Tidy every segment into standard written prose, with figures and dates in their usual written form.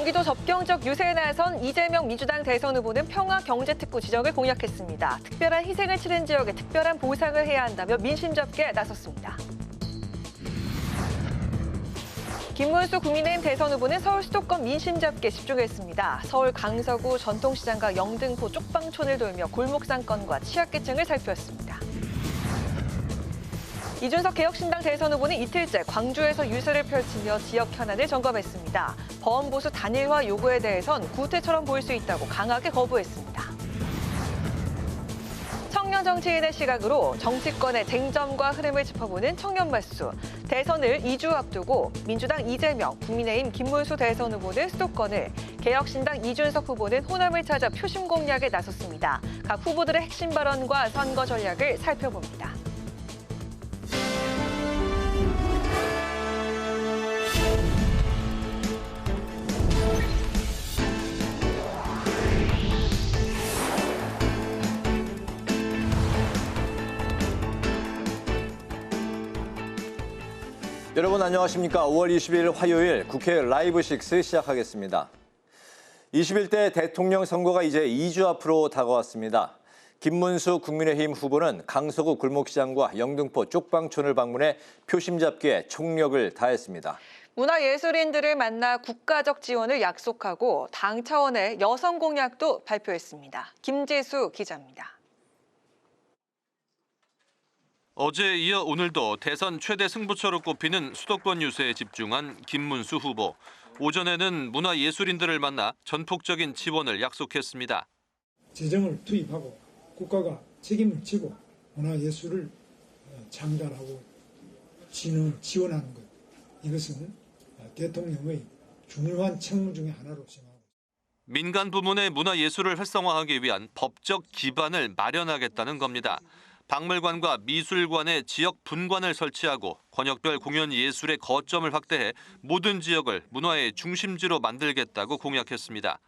경기도 접경적 유세에 나선 이재명 민주당 대선 후보는 평화경제특구 지정을 공약했습니다. 특별한 희생을 치른 지역에 특별한 보상을 해야 한다며 민심 잡기에 나섰습니다. 김문수 국민의힘 대선 후보는 서울 수도권 민심 잡기에 집중했습니다. 서울 강서구 전통시장과 영등포 쪽방촌을 돌며 골목상권과 취약계층을 살폈습니다. 이준석 개혁신당 대선 후보는 이틀째 광주에서 유세를 펼치며 지역 현안을 점검했습니다. 보험보수 단일화 요구에 대해선 구태처럼 보일 수 있다고 강하게 거부했습니다. 청년 정치인의 시각으로 정치권의 쟁점과 흐름을 짚어보는 청년말수. 대선을 2주 앞두고 민주당 이재명, 국민의힘 김문수 대선 후보는 수도권을, 개혁신당 이준석 후보는 호남을 찾아 표심 공략에 나섰습니다. 각 후보들의 핵심 발언과 선거 전략을 살펴봅니다. 여러분 안녕하십니까. 5월 20일 화요일 국회 라이브 6 시작하겠습니다. 21대 대통령 선거가 이제 2주 앞으로 다가왔습니다. 김문수 국민의힘 후보는 강서구 골목시장과 영등포 쪽방촌을 방문해 표심 잡기에 총력을 다했습니다. 문화예술인들을 만나 국가적 지원을 약속하고 당 차원의 여성 공약도 발표했습니다. 김지수 기자입니다. 어제에 이어 오늘도 대선 최대 승부처로 꼽히는 수도권 유세에 집중한 김문수 후보. 오전에는 문화예술인들을 만나 전폭적인 지원을 약속했습니다. 재정을 투입하고 국가가 책임을 지고 문화예술을 창달하고 지원하는 것. 이것은 대통령의 중요한 책무 중에 하나로 생각합니다. 민간 부문의 문화예술을 활성화하기 위한 법적 기반을 마련하겠다는 겁니다. 박물관과 미술관의 지역 분관을 설치하고 권역별 공연 예술의 거점을 확대해 모든 지역을 문화의 중심지로 만들겠다고 공약했습니다.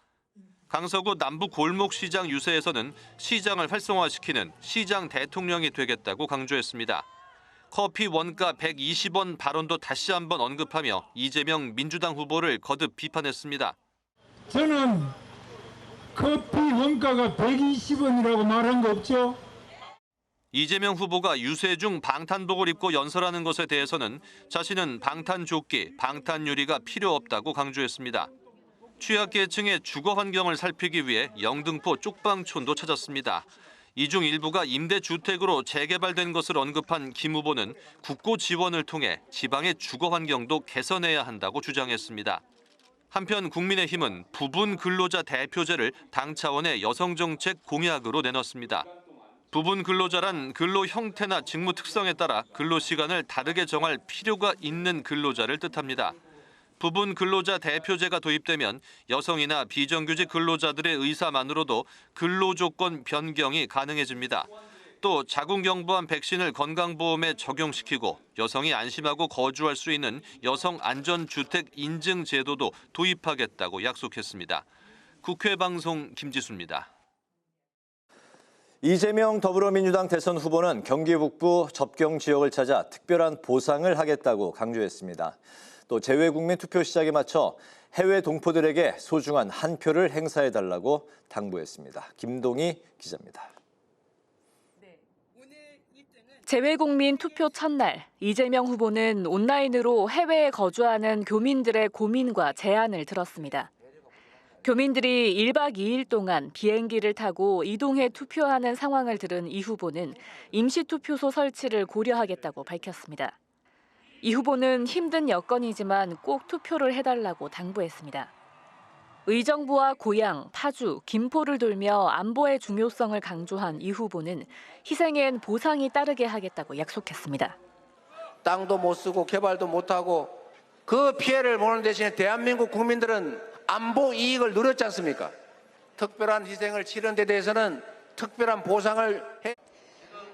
강서구 남부 골목시장 유세에서는 시장을 활성화시키는 시장 대통령이 되겠다고 강조했습니다. 커피 원가 120원 발언도 다시 한번 언급하며 이재명 민주당 후보를 거듭 비판했습니다. 저는 커피 원가가 120원이라고 말한 거 없죠? 이재명 후보가 유세 중 방탄복을 입고 연설하는 것에 대해서는 자신은 방탄조끼, 방탄유리가 필요 없다고 강조했습니다. 취약계층의 주거 환경을 살피기 위해 영등포 쪽방촌도 찾았습니다. 이 중 일부가 임대주택으로 재개발된 것을 언급한 김 후보는 국고 지원을 통해 지방의 주거 환경도 개선해야 한다고 주장했습니다. 한편 국민의힘은 부분 근로자 대표제를 당 차원의 여성정책 공약으로 내놨습니다. 부분 근로자란 근로 형태나 직무 특성에 따라 근로 시간을 다르게 정할 필요가 있는 근로자를 뜻합니다. 부분 근로자 대표제가 도입되면 여성이나 비정규직 근로자들의 의사만으로도 근로 조건 변경이 가능해집니다. 또 자궁경부암 백신을 건강보험에 적용시키고 여성이 안심하고 거주할 수 있는 여성 안전주택 인증 제도도 도입하겠다고 약속했습니다. 국회 방송 김지수입니다. 이재명 더불어민주당 대선 후보는 경기 북부 접경 지역을 찾아 특별한 보상을 하겠다고 강조했습니다. 또 재외국민 투표 시작에 맞춰 해외 동포들에게 소중한 한 표를 행사해달라고 당부했습니다. 김동희 기자입니다. 재외국민 투표 첫날, 이재명 후보는 온라인으로 해외에 거주하는 교민들의 고민과 제안을 들었습니다. 교민들이 1박 2일 동안 비행기를 타고 이동해 투표하는 상황을 들은 이 후보는 임시투표소 설치를 고려하겠다고 밝혔습니다. 이 후보는 힘든 여건이지만 꼭 투표를 해달라고 당부했습니다. 의정부와 고양, 파주, 김포를 돌며 안보의 중요성을 강조한 이 후보는 희생엔 보상이 따르게 하겠다고 약속했습니다. 땅도 못 쓰고 개발도 못하고 그 피해를 보는 대신에 대한민국 국민들은 안보 이익을 누렸지 않습니까? 특별한 희생을 치른 데 대해서는 특별한 보상을 해.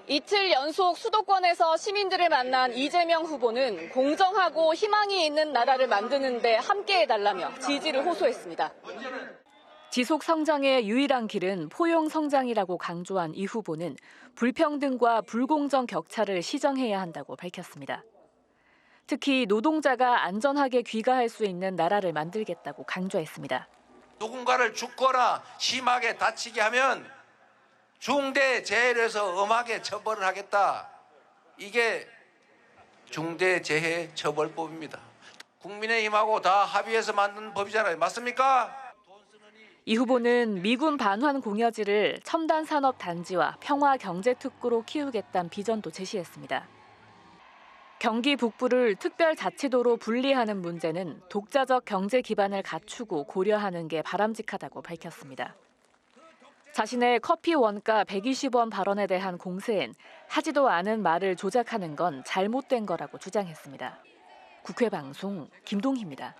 이틀 연속 수도권에서 시민들을 만난 이재명 후보는 공정하고 희망이 있는 나라를 만드는 데 함께해달라며 지지를 호소했습니다. 지속 성장의 유일한 길은 포용 성장이라고 강조한 이 후보는 불평등과 불공정 격차를 시정해야 한다고 밝혔습니다. 특히 노동자가 안전하게 귀가할 수 있는 나라를 만들겠다고 강조했습니다. 누군가를 죽거나 심하게 다치게 하면 중대재해에서 엄하게 처벌을 하겠다. 이게 중대재해처벌법입니다. 국민의힘하고 다 합의해서 만든 법이잖아요. 맞습니까? 이 후보는 미군 반환 공여지를 첨단 산업 단지와 평화 경제 특구로 키우겠다는 비전도 제시했습니다. 경기 북부를 특별자치도로 분리하는 문제는 독자적 경제 기반을 갖추고 고려하는 게 바람직하다고 밝혔습니다. 자신의 커피 원가 120원 발언에 대한 공세엔 하지도 않은 말을 조작하는 건 잘못된 거라고 주장했습니다. 국회 방송 김동희입니다.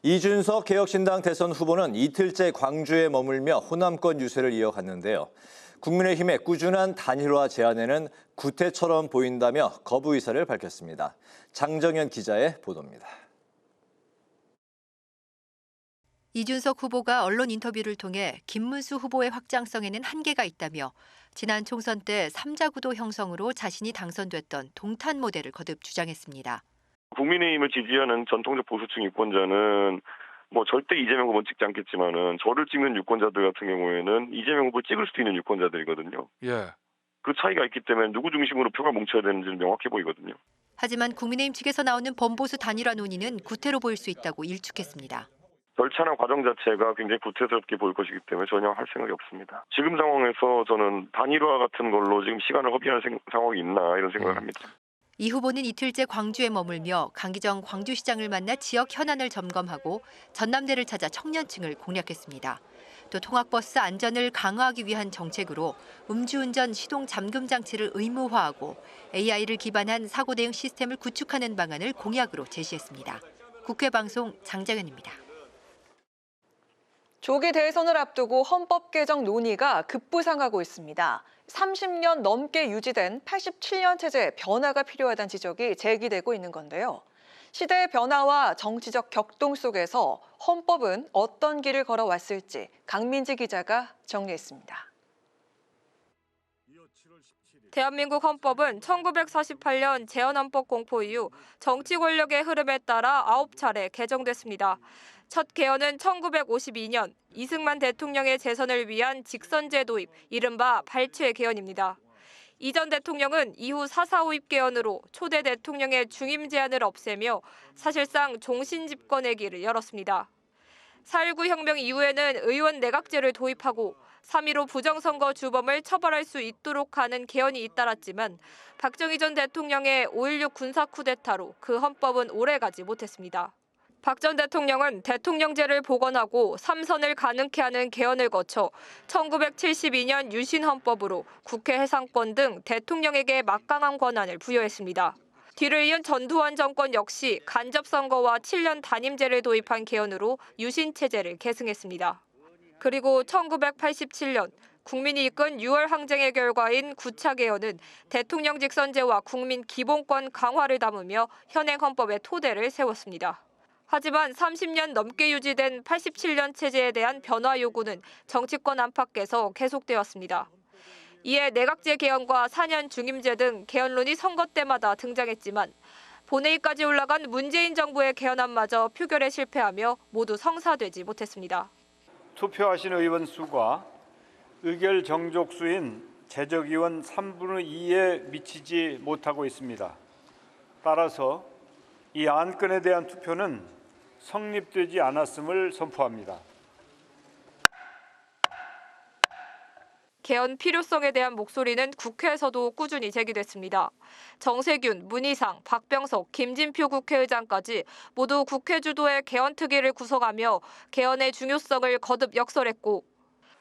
이준석 개혁신당 대선 후보는 이틀째 광주에 머물며 호남권 유세를 이어갔는데요. 국민의힘의 꾸준한 단일화 제안에는 구태처럼 보인다며 거부 의사를 밝혔습니다. 장정현 기자의 보도입니다. 이준석 후보가 언론 인터뷰를 통해 김문수 후보의 확장성에는 한계가 있다며 지난 총선 때 3자 구도 형성으로 자신이 당선됐던 동탄 모델을 거듭 주장했습니다. 국민의힘을 지지하는 전통적 보수층 유권자는 절대 이재명 후보는 찍지 않겠지만은 저를 찍는 유권자들 같은 경우에는 이재명 후보를 찍을 수도 있는 유권자들이거든요. 예. 그 차이가 있기 때문에 누구 중심으로 표가 뭉쳐야 되는지는 명확해 보이거든요. 하지만 국민의힘 측에서 나오는 범보수 단일화 논의는 구태로 보일 수 있다고 일축했습니다. 절차나 과정 자체가 굉장히 구태스럽게 보일 것이기 때문에 전혀 할 생각이 없습니다. 지금 상황에서 저는 단일화 같은 걸로 지금 시간을 허비할 상황이 있나 이런 생각을 합니다. 이 후보는 이틀째 광주에 머물며 강기정 광주시장을 만나 지역 현안을 점검하고 전남대를 찾아 청년층을 공략했습니다. 또 통학버스 안전을 강화하기 위한 정책으로 음주운전 시동 잠금 장치를 의무화하고 AI를 기반한 사고 대응 시스템을 구축하는 방안을 공약으로 제시했습니다. 국회 방송 장정현입니다. 조기 대선을 앞두고 헌법 개정 논의가 급부상하고 있습니다. 30년 넘게 유지된 87년 체제의 변화가 필요하다는 지적이 제기되고 있는 건데요. 시대의 변화와 정치적 격동 속에서 헌법은 어떤 길을 걸어왔을지 강민지 기자가 정리했습니다. 대한민국 헌법은 1948년 제헌헌법 공포 이후 정치 권력의 흐름에 따라 9차례 개정됐습니다. 첫 개헌은 1952년 이승만 대통령의 재선을 위한 직선제 도입, 이른바 발췌 개헌입니다. 이 전 대통령은 이후 4.4 호입 개헌으로 초대 대통령의 중임 제한을 없애며 사실상 종신 집권의 길을 열었습니다. 4.19 혁명 이후에는 의원 내각제를 도입하고 3.15 부정선거 주범을 처벌할 수 있도록 하는 개헌이 잇따랐지만 박정희 전 대통령의 5.16 군사 쿠데타로 그 헌법은 오래가지 못했습니다. 박 전 대통령은 대통령제를 복원하고 3선을 가능케 하는 개헌을 거쳐 1972년 유신헌법으로 국회 해상권 등 대통령에게 막강한 권한을 부여했습니다. 뒤를 이은 전두환 정권 역시 간접선거와 7년 단임제를 도입한 개헌으로 유신체제를 계승했습니다. 그리고 1987년 국민이 이끈 6월 항쟁의 결과인 9차 개헌은 대통령 직선제와 국민 기본권 강화를 담으며 현행 헌법의 토대를 세웠습니다. 하지만 30년 넘게 유지된 87년 체제에 대한 변화 요구는 정치권 안팎에서 계속되었습니다. 이에 내각제 개헌과 4년 중임제 등 개헌론이 선거 때마다 등장했지만 본회의까지 올라간 문재인 정부의 개헌안마저 표결에 실패하며 모두 성사되지 못했습니다. 투표하신 의원 수가 의결 정족수인 재적의원 3분의 2에 미치지 못하고 있습니다. 따라서 이 안건에 대한 투표는 성립되지 않았음을 선포합니다. 개헌 필요성에 대한 목소리는 국회에서도 꾸준히 제기됐습니다. 정세균, 문희상, 박병석, 김진표 국회의장까지 모두 국회 주도의 개헌특위를 구성하며 개헌의 중요성을 거듭 역설했고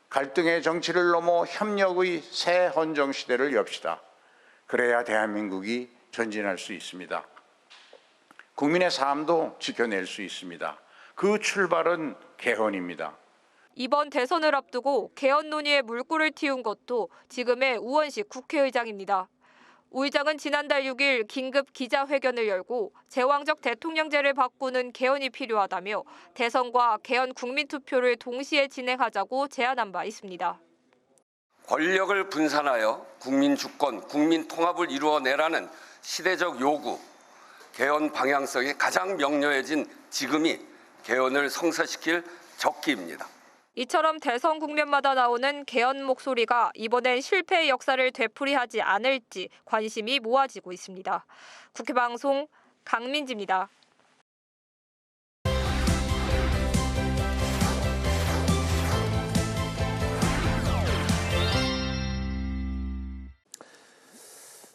갈등의 정치를 넘어 협력의 새 헌정 시대를 엽시다. 그래야 대한민국이 전진할 수 있습니다. 국민의 삶도 지켜낼 수 있습니다. 그 출발은 개헌입니다. 이번 대선을 앞두고 개헌 논의에 물꼬를 틔운 것도 지금의 우원식 국회의장입니다. 우 의장은 지난달 6일 긴급 기자회견을 열고 제왕적 대통령제를 바꾸는 개헌이 필요하다며 대선과 개헌 국민투표를 동시에 진행하자고 제안한 바 있습니다. 권력을 분산하여 국민 주권, 국민 통합을 이루어내라는 시대적 요구, 개헌 방향성이 가장 명료해진 지금이 개헌을 성사시킬 적기입니다. 이처럼 대선 국면마다 나오는 개헌 목소리가 이번엔 실패의 역사를 되풀이하지 않을지 관심이 모아지고 있습니다. 국회 방송 강민지입니다.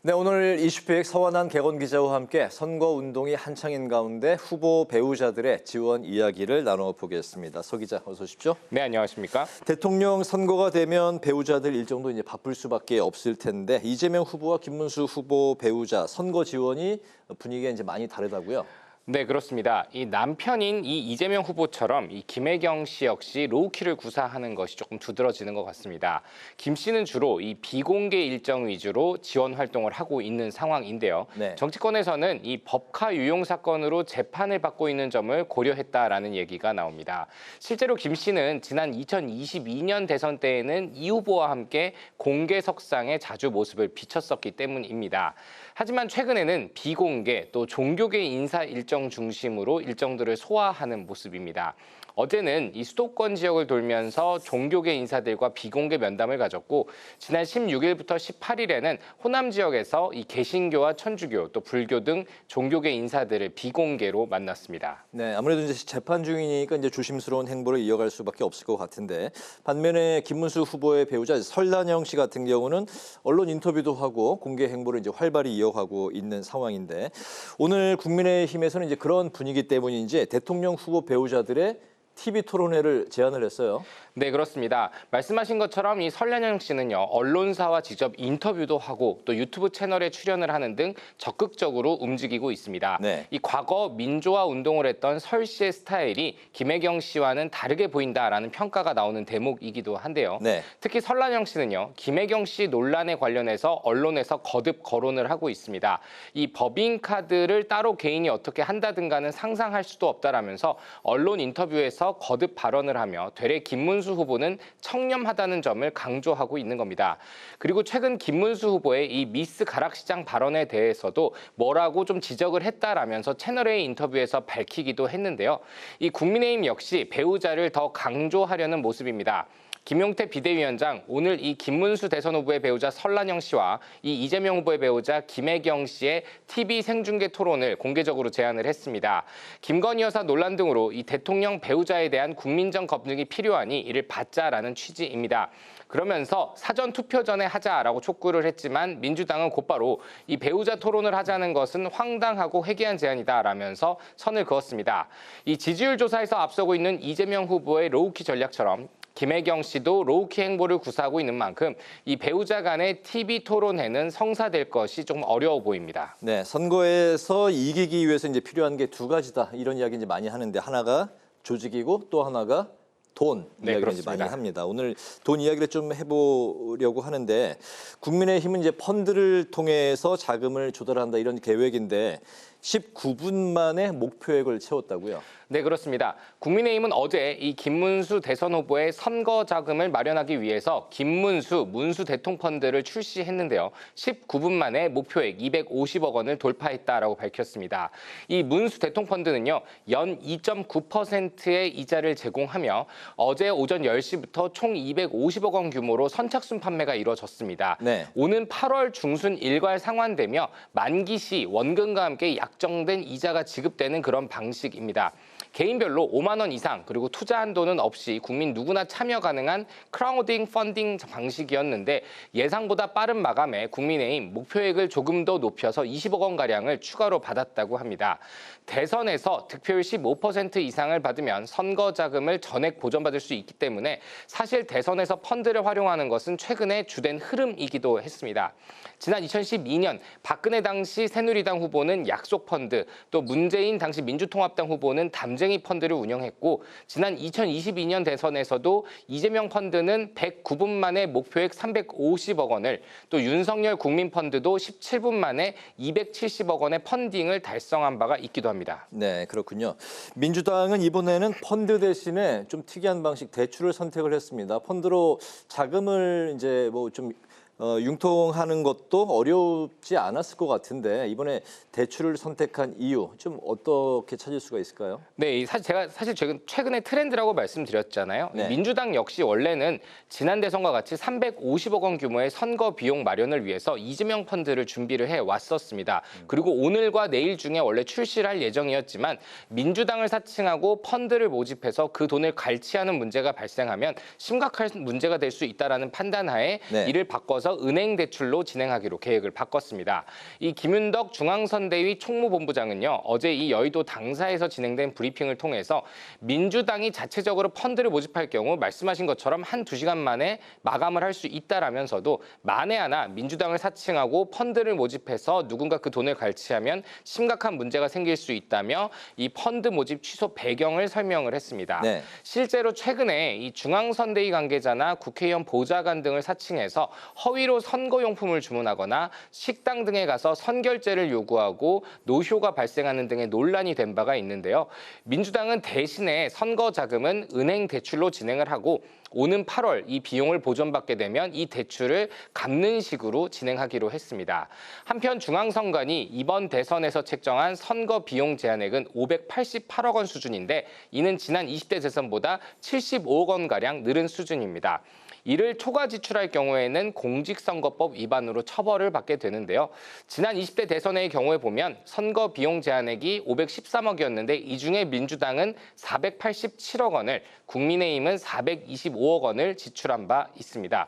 네, 오늘 이슈픽 서완한 개건 기자와 함께 선거운동이 한창인 가운데 후보 배우자들의 지원 이야기를 나눠보겠습니다. 서 기자, 어서 오십시오. 네, 안녕하십니까? 대통령 선거가 되면 배우자들 일정도 이제 바쁠 수밖에 없을 텐데 이재명 후보와 김문수 후보 배우자 선거 지원이 분위기가 이제 많이 다르다고요? 네, 그렇습니다. 이 남편인 이 이재명 후보처럼 이 김혜경 씨 역시 로우키를 구사하는 것이 조금 두드러지는 것 같습니다. 김 씨는 주로 이 비공개 일정 위주로 지원 활동을 하고 있는 상황인데요. 네. 정치권에서는 이 법카 유용 사건으로 재판을 받고 있는 점을 고려했다라는 얘기가 나옵니다. 실제로 김 씨는 지난 2022년 대선 때에는 이 후보와 함께 공개석상에 자주 모습을 비쳤었기 때문입니다. 하지만 최근에는 비공개 또 종교계 인사 일정 중심으로 일정들을 소화하는 모습입니다. 어제는 이 수도권 지역을 돌면서 종교계 인사들과 비공개 면담을 가졌고 지난 16일부터 18일에는 호남 지역에서 이 개신교와 천주교 또 불교 등 종교계 인사들을 비공개로 만났습니다. 네, 아무래도 이제 재판 중이니까 이제 조심스러운 행보를 이어갈 수밖에 없을 것 같은데 반면에 김문수 후보의 배우자 설란영 씨 같은 경우는 언론 인터뷰도 하고 공개 행보를 이제 활발히 이어가고 있는 상황인데 오늘 국민의힘에서는 이제 그런 분위기 때문인지 대통령 후보 배우자들의 TV 토론회를 제안을 했어요. 네, 그렇습니다. 말씀하신 것처럼 이 설란영 씨는요, 언론사와 직접 인터뷰도 하고 또 유튜브 채널에 출연을 하는 등 적극적으로 움직이고 있습니다. 네. 이 과거 민주화 운동을 했던 설 씨의 스타일이 김혜경 씨와는 다르게 보인다라는 평가가 나오는 대목이기도 한데요. 네. 특히 설란영 씨는요, 김혜경 씨 논란에 관련해서 언론에서 거듭 거론을 하고 있습니다. 이 법인카드를 따로 개인이 어떻게 한다든가는 상상할 수도 없다라면서 언론 인터뷰에서 거듭 발언을 하며 되레 김문수 후보는 청렴하다는 점을 강조하고 있는 겁니다. 그리고 최근 김문수 후보의 이 미스 가락시장 발언에 대해서도 뭐라고 좀 지적을 했다라면서 채널A 인터뷰에서 밝히기도 했는데요. 이 국민의힘 역시 배우자를 더 강조하려는 모습입니다. 김용태 비대위원장, 오늘 이 김문수 대선 후보의 배우자 설란영 씨와 이 이재명 후보의 배우자 김혜경 씨의 TV 생중계 토론을 공개적으로 제안을 했습니다. 김건희 여사 논란 등으로 이 대통령 배우자에 대한 국민적 검증이 필요하니 이를 받자라는 취지입니다. 그러면서 사전 투표 전에 하자라고 촉구를 했지만 민주당은 곧바로 이 배우자 토론을 하자는 것은 황당하고 회개한 제안이다라면서 선을 그었습니다. 이 지지율 조사에서 앞서고 있는 이재명 후보의 로우키 전략처럼 김혜경 씨도 로우키 행보를 구사하고 있는 만큼 이 배우자 간의 TV 토론회는 성사될 것이 좀 어려워 보입니다. 네, 선거에서 이기기 위해서 이제 필요한 게 두 가지다 이런 이야기 이제 많이 하는데 하나가 조직이고 또 하나가 돈 이야기를 이제 많이 합니다. 오늘 돈 이야기를 좀 해보려고 하는데 국민의힘은 이제 펀드를 통해서 자금을 조달한다 이런 계획인데 19분 만에 목표액을 채웠다고요? 네, 그렇습니다. 국민의힘은 어제 이 김문수 대선 후보의 선거 자금을 마련하기 위해서 김문수 문수 대통펀드를 출시했는데요. 19분 만에 목표액 250억 원을 돌파했다라고 밝혔습니다. 이 문수 대통펀드는요, 연 2.9%의 이자를 제공하며 어제 오전 10시부터 총 250억 원 규모로 선착순 판매가 이루어졌습니다. 네. 오는 8월 중순 일괄 상환되며 만기 시 원금과 함께 약정된 이자가 지급되는 그런 방식입니다. 개인별로 5만 원 이상 그리고 투자 한도는 없이 국민 누구나 참여 가능한 크라우딩 펀딩 방식이었는데 예상보다 빠른 마감에 국민의힘 목표액을 조금 더 높여서 20억 원가량을 추가로 받았다고 합니다. 대선에서 득표율 15% 이상을 받으면 선거 자금을 전액 보전받을 수 있기 때문에 사실 대선에서 펀드를 활용하는 것은 최근의 주된 흐름이기도 했습니다. 지난 2012년 박근혜 당시 새누리당 후보는 약속펀드, 또 문재인 당시 민주통합당 후보는 담쟁이 펀드를 운영했고 지난 2022년 대선에서도 이재명 펀드는 109분 만에 목표액 350억 원을 또 윤석열 국민펀드도 17분 만에 270억 원의 펀딩을 달성한 바가 있기도 합니다. 네, 그렇군요. 민주당은 이번에는 펀드 대신에 좀 특이한 방식 대출을 선택을 했습니다. 펀드로 자금을 이제 뭐 좀 융통하는 것도 어렵지 않았을 것 같은데 이번에 대출을 선택한 이유 좀 어떻게 찾을 수가 있을까요? 네, 제가 사실 최근에 트렌드라고 말씀드렸잖아요. 네. 민주당 역시 원래는 지난 대선과 같이 350억 원 규모의 선거 비용 마련을 위해서 이재명 펀드를 준비를 해왔었습니다. 그리고 오늘과 내일 중에 원래 출시를 할 예정이었지만 민주당을 사칭하고 펀드를 모집해서 그 돈을 갈취하는 문제가 발생하면 심각한 문제가 될 수 있다라는 판단하에 네. 이를 바꿔서 은행 대출로 진행하기로 계획을 바꿨습니다. 이 김윤덕 중앙선대위 총무본부장은요, 어제 이 여의도 당사에서 진행된 브리핑을 통해서 민주당이 자체적으로 펀드를 모집할 경우 말씀하신 것처럼 1-2시간 만에 마감을 할 수 있다라면서도 만에 하나 민주당을 사칭하고 펀드를 모집해서 누군가 그 돈을 갈취하면 심각한 문제가 생길 수 있다며 이 펀드 모집 취소 배경을 설명을 했습니다. 네. 실제로 최근에 이 중앙선대위 관계자나 국회의원 보좌관 등을 사칭해서 허위로 선거용품을 주문하거나 식당 등에 가서 선결제를 요구하고 노쇼가 발생하는 등의 논란이 된 바가 있는데요. 민주당은 대신에 선거 자금은 은행 대출로 진행을 하고 오는 8월 이 비용을 보전받게 되면 이 대출을 갚는 식으로 진행하기로 했습니다. 한편 중앙선관위 이번 대선에서 책정한 선거 비용 제한액은 588억 원 수준인데 이는 지난 20대 대선보다 75억 원가량 늘은 수준입니다. 이를 초과 지출할 경우에는 공직선거법 위반으로 처벌을 받게 되는데요. 지난 20대 대선의 경우에 보면 선거 비용 제한액이 513억이었는데 이 중에 민주당은 487억 원을, 국민의힘은 425억 원을 지출한 바 있습니다.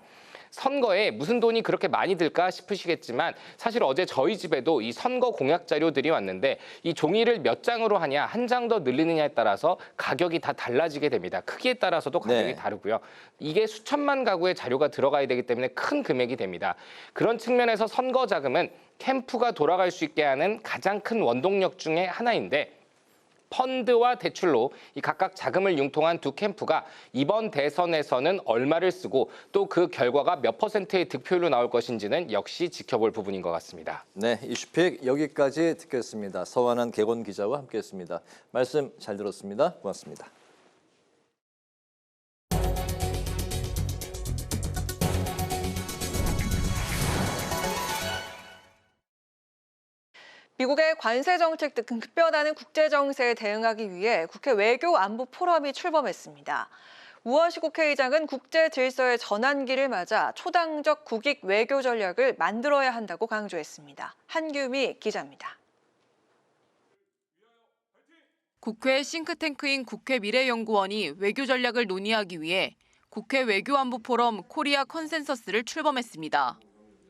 선거에 무슨 돈이 그렇게 많이 들까 싶으시겠지만 사실 어제 저희 집에도 이 선거 공약 자료들이 왔는데 이 종이를 몇 장으로 하냐, 한 장 더 늘리느냐에 따라서 가격이 다 달라지게 됩니다. 크기에 따라서도 가격이 네. 다르고요. 이게 수천만 가구의 자료가 들어가야 되기 때문에 큰 금액이 됩니다. 그런 측면에서 선거 자금은 캠프가 돌아갈 수 있게 하는 가장 큰 원동력 중에 하나인데 펀드와 대출로 이 각각 자금을 융통한 두 캠프가 이번 대선에서는 얼마를 쓰고 또 그 결과가 몇 %의 득표율로 나올 것인지는 역시 지켜볼 부분인 것 같습니다. 네, 이슈픽 여기까지 듣겠습니다. 서완한 개건 기자와 함께했습니다. 말씀 잘 들었습니다. 고맙습니다. 미국의 관세 정책 등 급변하는 국제 정세에 대응하기 위해 국회 외교안보 포럼이 출범했습니다. 우원식 국회의장은 국제 질서의 전환기를 맞아 초당적 국익 외교 전략을 만들어야 한다고 강조했습니다. 한규미 기자입니다. 국회 싱크탱크인 국회 미래연구원이 외교 전략을 논의하기 위해 국회 외교안보 포럼 코리아 컨센서스를 출범했습니다.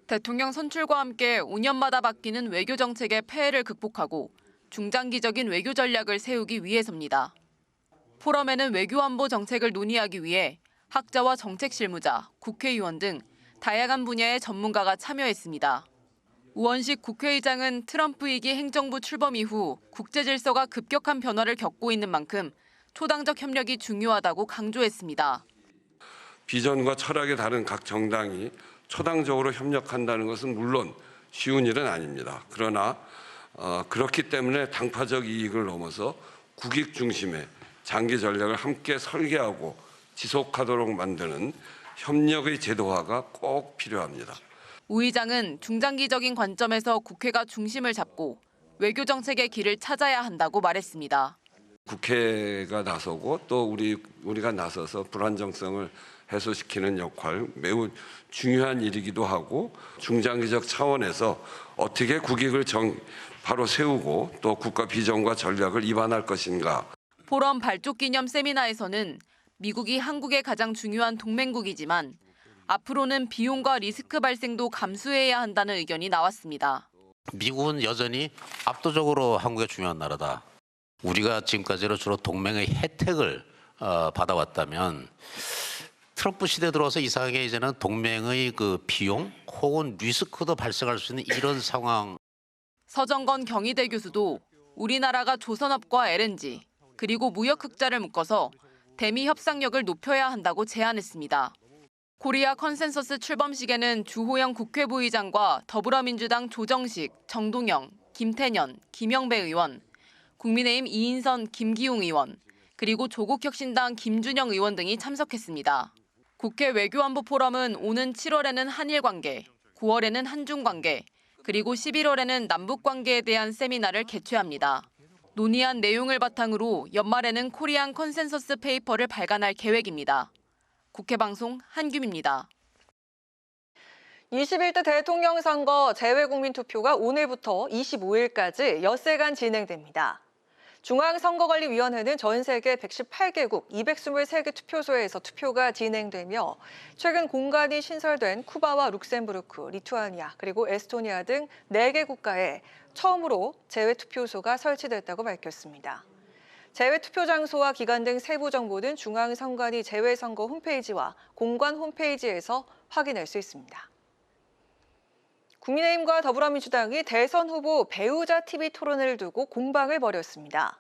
대통령 선출과 함께 5년마다 바뀌는 외교 정책의 폐해를 극복하고 중장기적인 외교 전략을 세우기 위해서입니다. 포럼에는 외교안보 정책을 논의하기 위해 학자와 정책 실무자, 국회의원 등 다양한 분야의 전문가가 참여했습니다. 우원식 국회의장은 트럼프 2기 행정부 출범 이후 국제 질서가 급격한 변화를 겪고 있는 만큼 초당적 협력이 중요하다고 강조했습니다. 비전과 철학이 다른 각 정당이 초당적으로 협력한다는 것은 물론 쉬운 일은 아닙니다. 그러나 그렇기 때문에 당파적 이익을 넘어서 국익 중심의 장기 전략을 함께 설계하고 지속하도록 만드는 협력의 제도화가 꼭 필요합니다. 우 의장은 중장기적인 관점에서 국회가 중심을 잡고 외교 정책의 길을 찾아야 한다고 말했습니다. 국회가 나서고 또 우리가 나서서 불안정성을 해소시키는 역할 매우 중요한 일이기도 하고 중장기적 차원에서 어떻게 국익을 바로 세우고 또 국가 비전과 전략을 입안할 것인가. 포럼 발족 기념 세미나에서는 미국이 한국의 가장 중요한 동맹국이지만 앞으로는 비용과 리스크 발생도 감수해야 한다는 의견이 나왔습니다. 미국은 여전히 압도적으로 한국의 중요한 나라다. 우리가 지금까지로 주로 동맹의 혜택을 받아왔다면 트럼프 시대 들어서 이상하게 이제는 동맹의 그 비용 혹은 리스크도 발생할 수 있는 이런 상황. 서정건 경희대 교수도 우리나라가 조선업과 LNG 그리고 무역 흑자를 묶어서 대미 협상력을 높여야 한다고 제안했습니다. 코리아 컨센서스 출범식에는 주호영 국회 부의장과 더불어민주당 조정식, 정동영, 김태년, 김영배 의원, 국민의힘 이인선, 김기웅 의원, 그리고 조국혁신당 김준영 의원 등이 참석했습니다. 국회 외교안보 포럼은 오는 7월에는 한일 관계, 9월에는 한중 관계, 그리고 11월에는 남북 관계에 대한 세미나를 개최합니다. 논의한 내용을 바탕으로 연말에는 코리안 컨센서스 페이퍼를 발간할 계획입니다. 국회 방송 한규미입니다. 21대 대통령 선거 재외국민 투표가 오늘부터 25일까지 엿새간 진행됩니다. 중앙선거관리위원회는 전 세계 118개국 223개 투표소에서 투표가 진행되며 최근 공간이 신설된 쿠바와 룩셈부르크, 리투아니아, 그리고 에스토니아 등 4개 국가에 처음으로 재외투표소가 설치됐다고 밝혔습니다. 재외투표 장소와 기간 등 세부 정보는 중앙선관위 재외선거 홈페이지와 공관 홈페이지에서 확인할 수 있습니다. 국민의힘과 더불어민주당이 대선 후보 배우자 TV 토론을 두고 공방을 벌였습니다.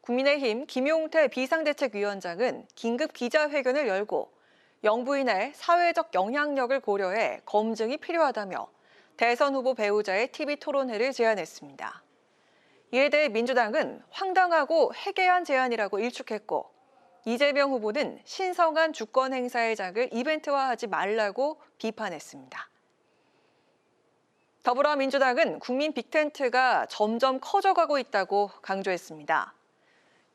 국민의힘 김용태 비상대책위원장은 긴급 기자회견을 열고 영부인의 사회적 영향력을 고려해 검증이 필요하다며 대선 후보 배우자의 TV 토론회를 제안했습니다. 이에 대해 민주당은 황당하고 해괴한 제안이라고 일축했고 이재명 후보는 신성한 주권 행사의 장을 이벤트화하지 말라고 비판했습니다. 더불어민주당은 국민 빅텐트가 점점 커져가고 있다고 강조했습니다.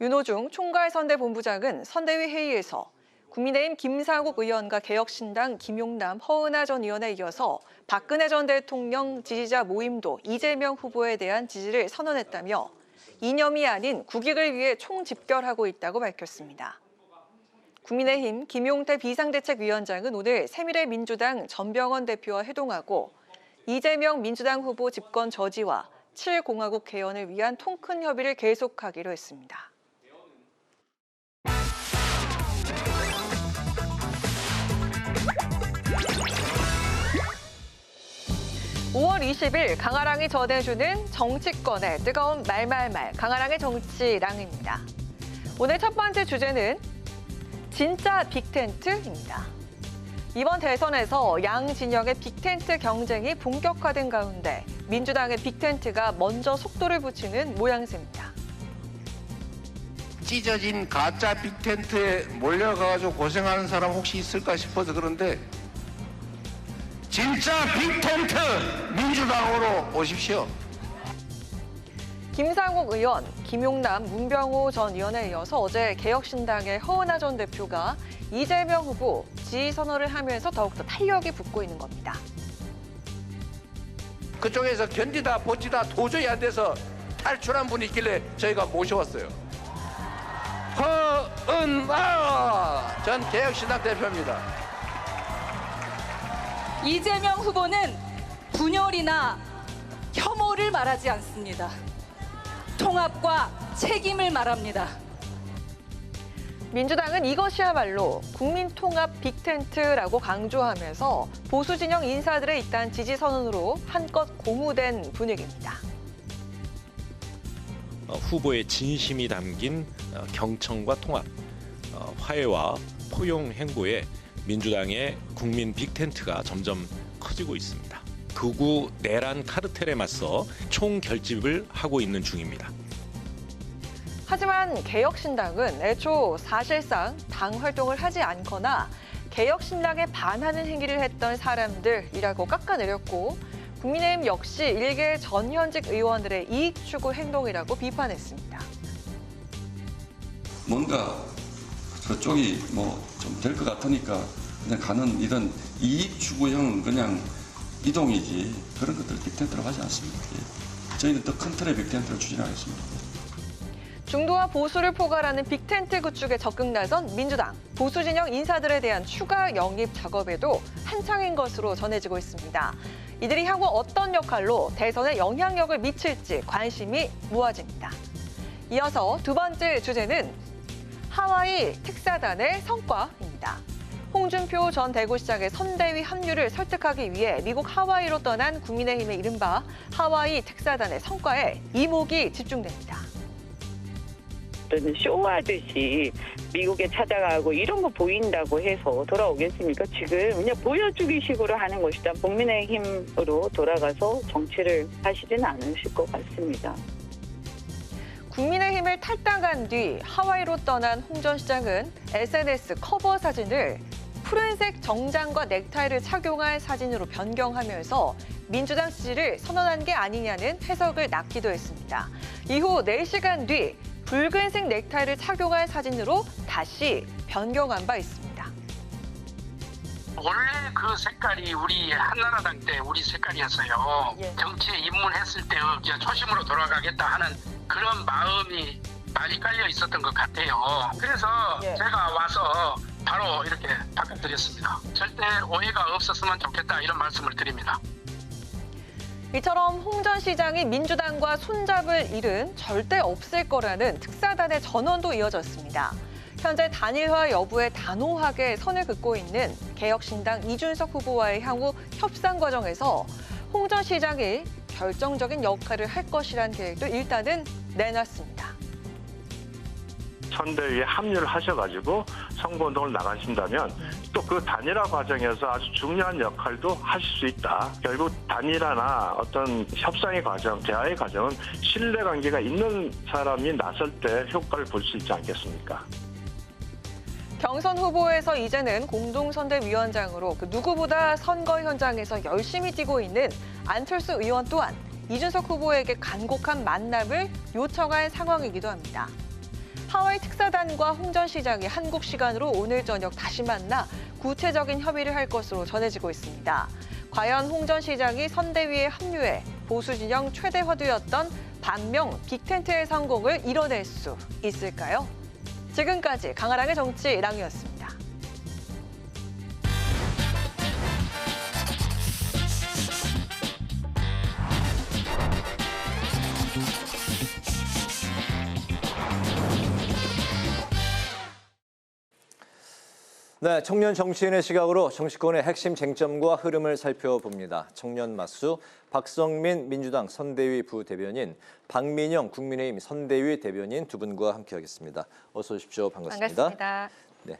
윤호중 총괄선대본부장은 선대위 회의에서 국민의힘 김상욱 의원과 개혁신당 김용남, 허은하 전 의원에 이어서 박근혜 전 대통령 지지자 모임도 이재명 후보에 대한 지지를 선언했다며 이념이 아닌 국익을 위해 총집결하고 있다고 밝혔습니다. 국민의힘 김용태 비상대책위원장은 오늘 새미래민주당 전병헌 대표와 회동하고 이재명 민주당 후보 집권 저지와 7공화국 개헌을 위한 통큰 협의를 계속하기로 했습니다. (5월 20일) 강아랑이 전해주는 정치권의 뜨거운 말말말 강아랑의 정치랑입니다. 오늘 첫 번째 주제는 진짜 빅텐트입니다. 이번 대선에서 양 진영의 빅텐트 경쟁이 본격화된 가운데 민주당의 빅텐트가 먼저 속도를 붙이는 모양새입니다. 찢어진 가짜 빅텐트에 몰려가가지고 고생하는 사람 혹시 있을까 싶어서 그런데 진짜 빅텐트 민주당으로 오십시오. 김상욱 의원, 김용남, 문병호 전 의원에 이어서 어제 개혁신당의 허은하 전 대표가 이재명 후보 지지 선언을 하면서 더욱더 탄력이 붙고 있는 겁니다. 그쪽에서 견디다 버티다 도저히 안 돼서 탈출한 분이 있길래 저희가 모셔왔어요. 허은하 전 개혁신당 대표입니다. 이재명 후보는 분열이나 혐오를 말하지 않습니다. 통합과 책임을 말합니다. 민주당은 이것이야말로 국민통합 빅텐트라고 강조하면서 보수 진영 인사들의 잇단 지지 선언으로 한껏 고무된 분위기입니다. 후보의 진심이 담긴 경청과 통합, 화해와 포용 행보에 민주당의 국민 빅텐트가 점점 커지고 있습니다. 극우 내란 카르텔에 맞서 총결집을 하고 있는 중입니다. 하지만 개혁신당은 애초 사실상 당 활동을 하지 않거나 개혁신당에 반하는 행위를 했던 사람들이라고 깎아내렸고 국민의힘 역시 일개 전현직 의원들의 이익 추구 행동이라고 비판했습니다. 뭔가 저쪽이 뭐 좀 될 것 같으니까 그냥 가는 이런 이익 추구형 그냥 이동이지 그런 것들 빅텐트라고 하지 않습니다. 저희는 더 큰 틀의 빅텐트를 추진하겠습니다. 중도와 보수를 포괄하는 빅텐트 구축에 적극 나선 민주당. 보수 진영 인사들에 대한 추가 영입 작업에도 한창인 것으로 전해지고 있습니다. 이들이 향후 어떤 역할로 대선에 영향력을 미칠지 관심이 모아집니다. 이어서 두 번째 주제는 하와이 특사단의 성과입니다. 홍준표 전 대구시장의 선대위 합류를 설득하기 위해 미국 하와이로 떠난 국민의힘의 이른바 하와이 특사단의 성과에 이목이 집중됩니다. 쇼하듯이 미국에 찾아가고 이런 거 보인다고 해서 돌아오겠습니까? 지금 그냥 보여주기 식으로 하는 것이다. 국민의힘으로 돌아가서 정치를 하시지는 않으실 것 같습니다. 국민의힘을 탈당한 뒤 하와이로 떠난 홍 전 시장은 SNS 커버 사진을 푸른색 정장과 넥타이를 착용할 사진으로 변경하면서 민주당 지지를 선언한 게 아니냐는 해석을 낳기도 했습니다. 이후 4시간 뒤 붉은색 넥타이를 착용할 사진으로 다시 변경한 바 있습니다. 원래 그 색깔이 우리 한나라당 때 우리 색깔이었어요. 정치에 입문했을 때 이제 초심으로 돌아가겠다 하는 그런 마음이 많이 깔려 있었던 것 같아요. 그래서 제가 와서 바로 이렇게 바꿔드렸습니다. 절대 오해가 없었으면 좋겠다 이런 말씀을 드립니다. 이처럼 홍 전 시장이 민주당과 손잡을 일은 절대 없을 거라는 특사단의 전언도 이어졌습니다. 현재 단일화 여부에 단호하게 선을 긋고 있는 개혁신당 이준석 후보와의 향후 협상 과정에서 홍 전 시장이 결정적인 역할을 할 것이란 계획도 일단은 내놨습니다. 선대위에 합류를 하셔가지고 선거운동을 나가신다면 또 그 단일화 과정에서 아주 중요한 역할도 하실 수 있다. 결국 단일화나 어떤 협상의 과정, 대화의 과정은 신뢰관계가 있는 사람이 나설 때 효과를 볼 수 있지 않겠습니까? 경선 후보에서 이제는 공동선대위원장으로 그 누구보다 선거 현장에서 열심히 뛰고 있는 안철수 의원 또한 이준석 후보에게 간곡한 만남을 요청할 상황이기도 합니다. 하와이 특사단과 홍 전 시장이 한국 시간으로 오늘 저녁 다시 만나 구체적인 협의를 할 것으로 전해지고 있습니다. 과연 홍 전 시장이 선대위에 합류해 보수 진영 최대 화두였던 반명 빅텐트의 성공을 이뤄낼 수 있을까요? 지금까지 강아랑의 정치 랑이었습니다. 네, 청년 정치인의 시각으로 정치권의 핵심 쟁점과 흐름을 살펴봅니다. 청년 맞수 박성민 민주당 선대위 부대변인, 박민영 국민의힘 선대위 대변인 두 분과 함께하겠습니다. 어서 오십시오. 반갑습니다. 반갑습니다. 네.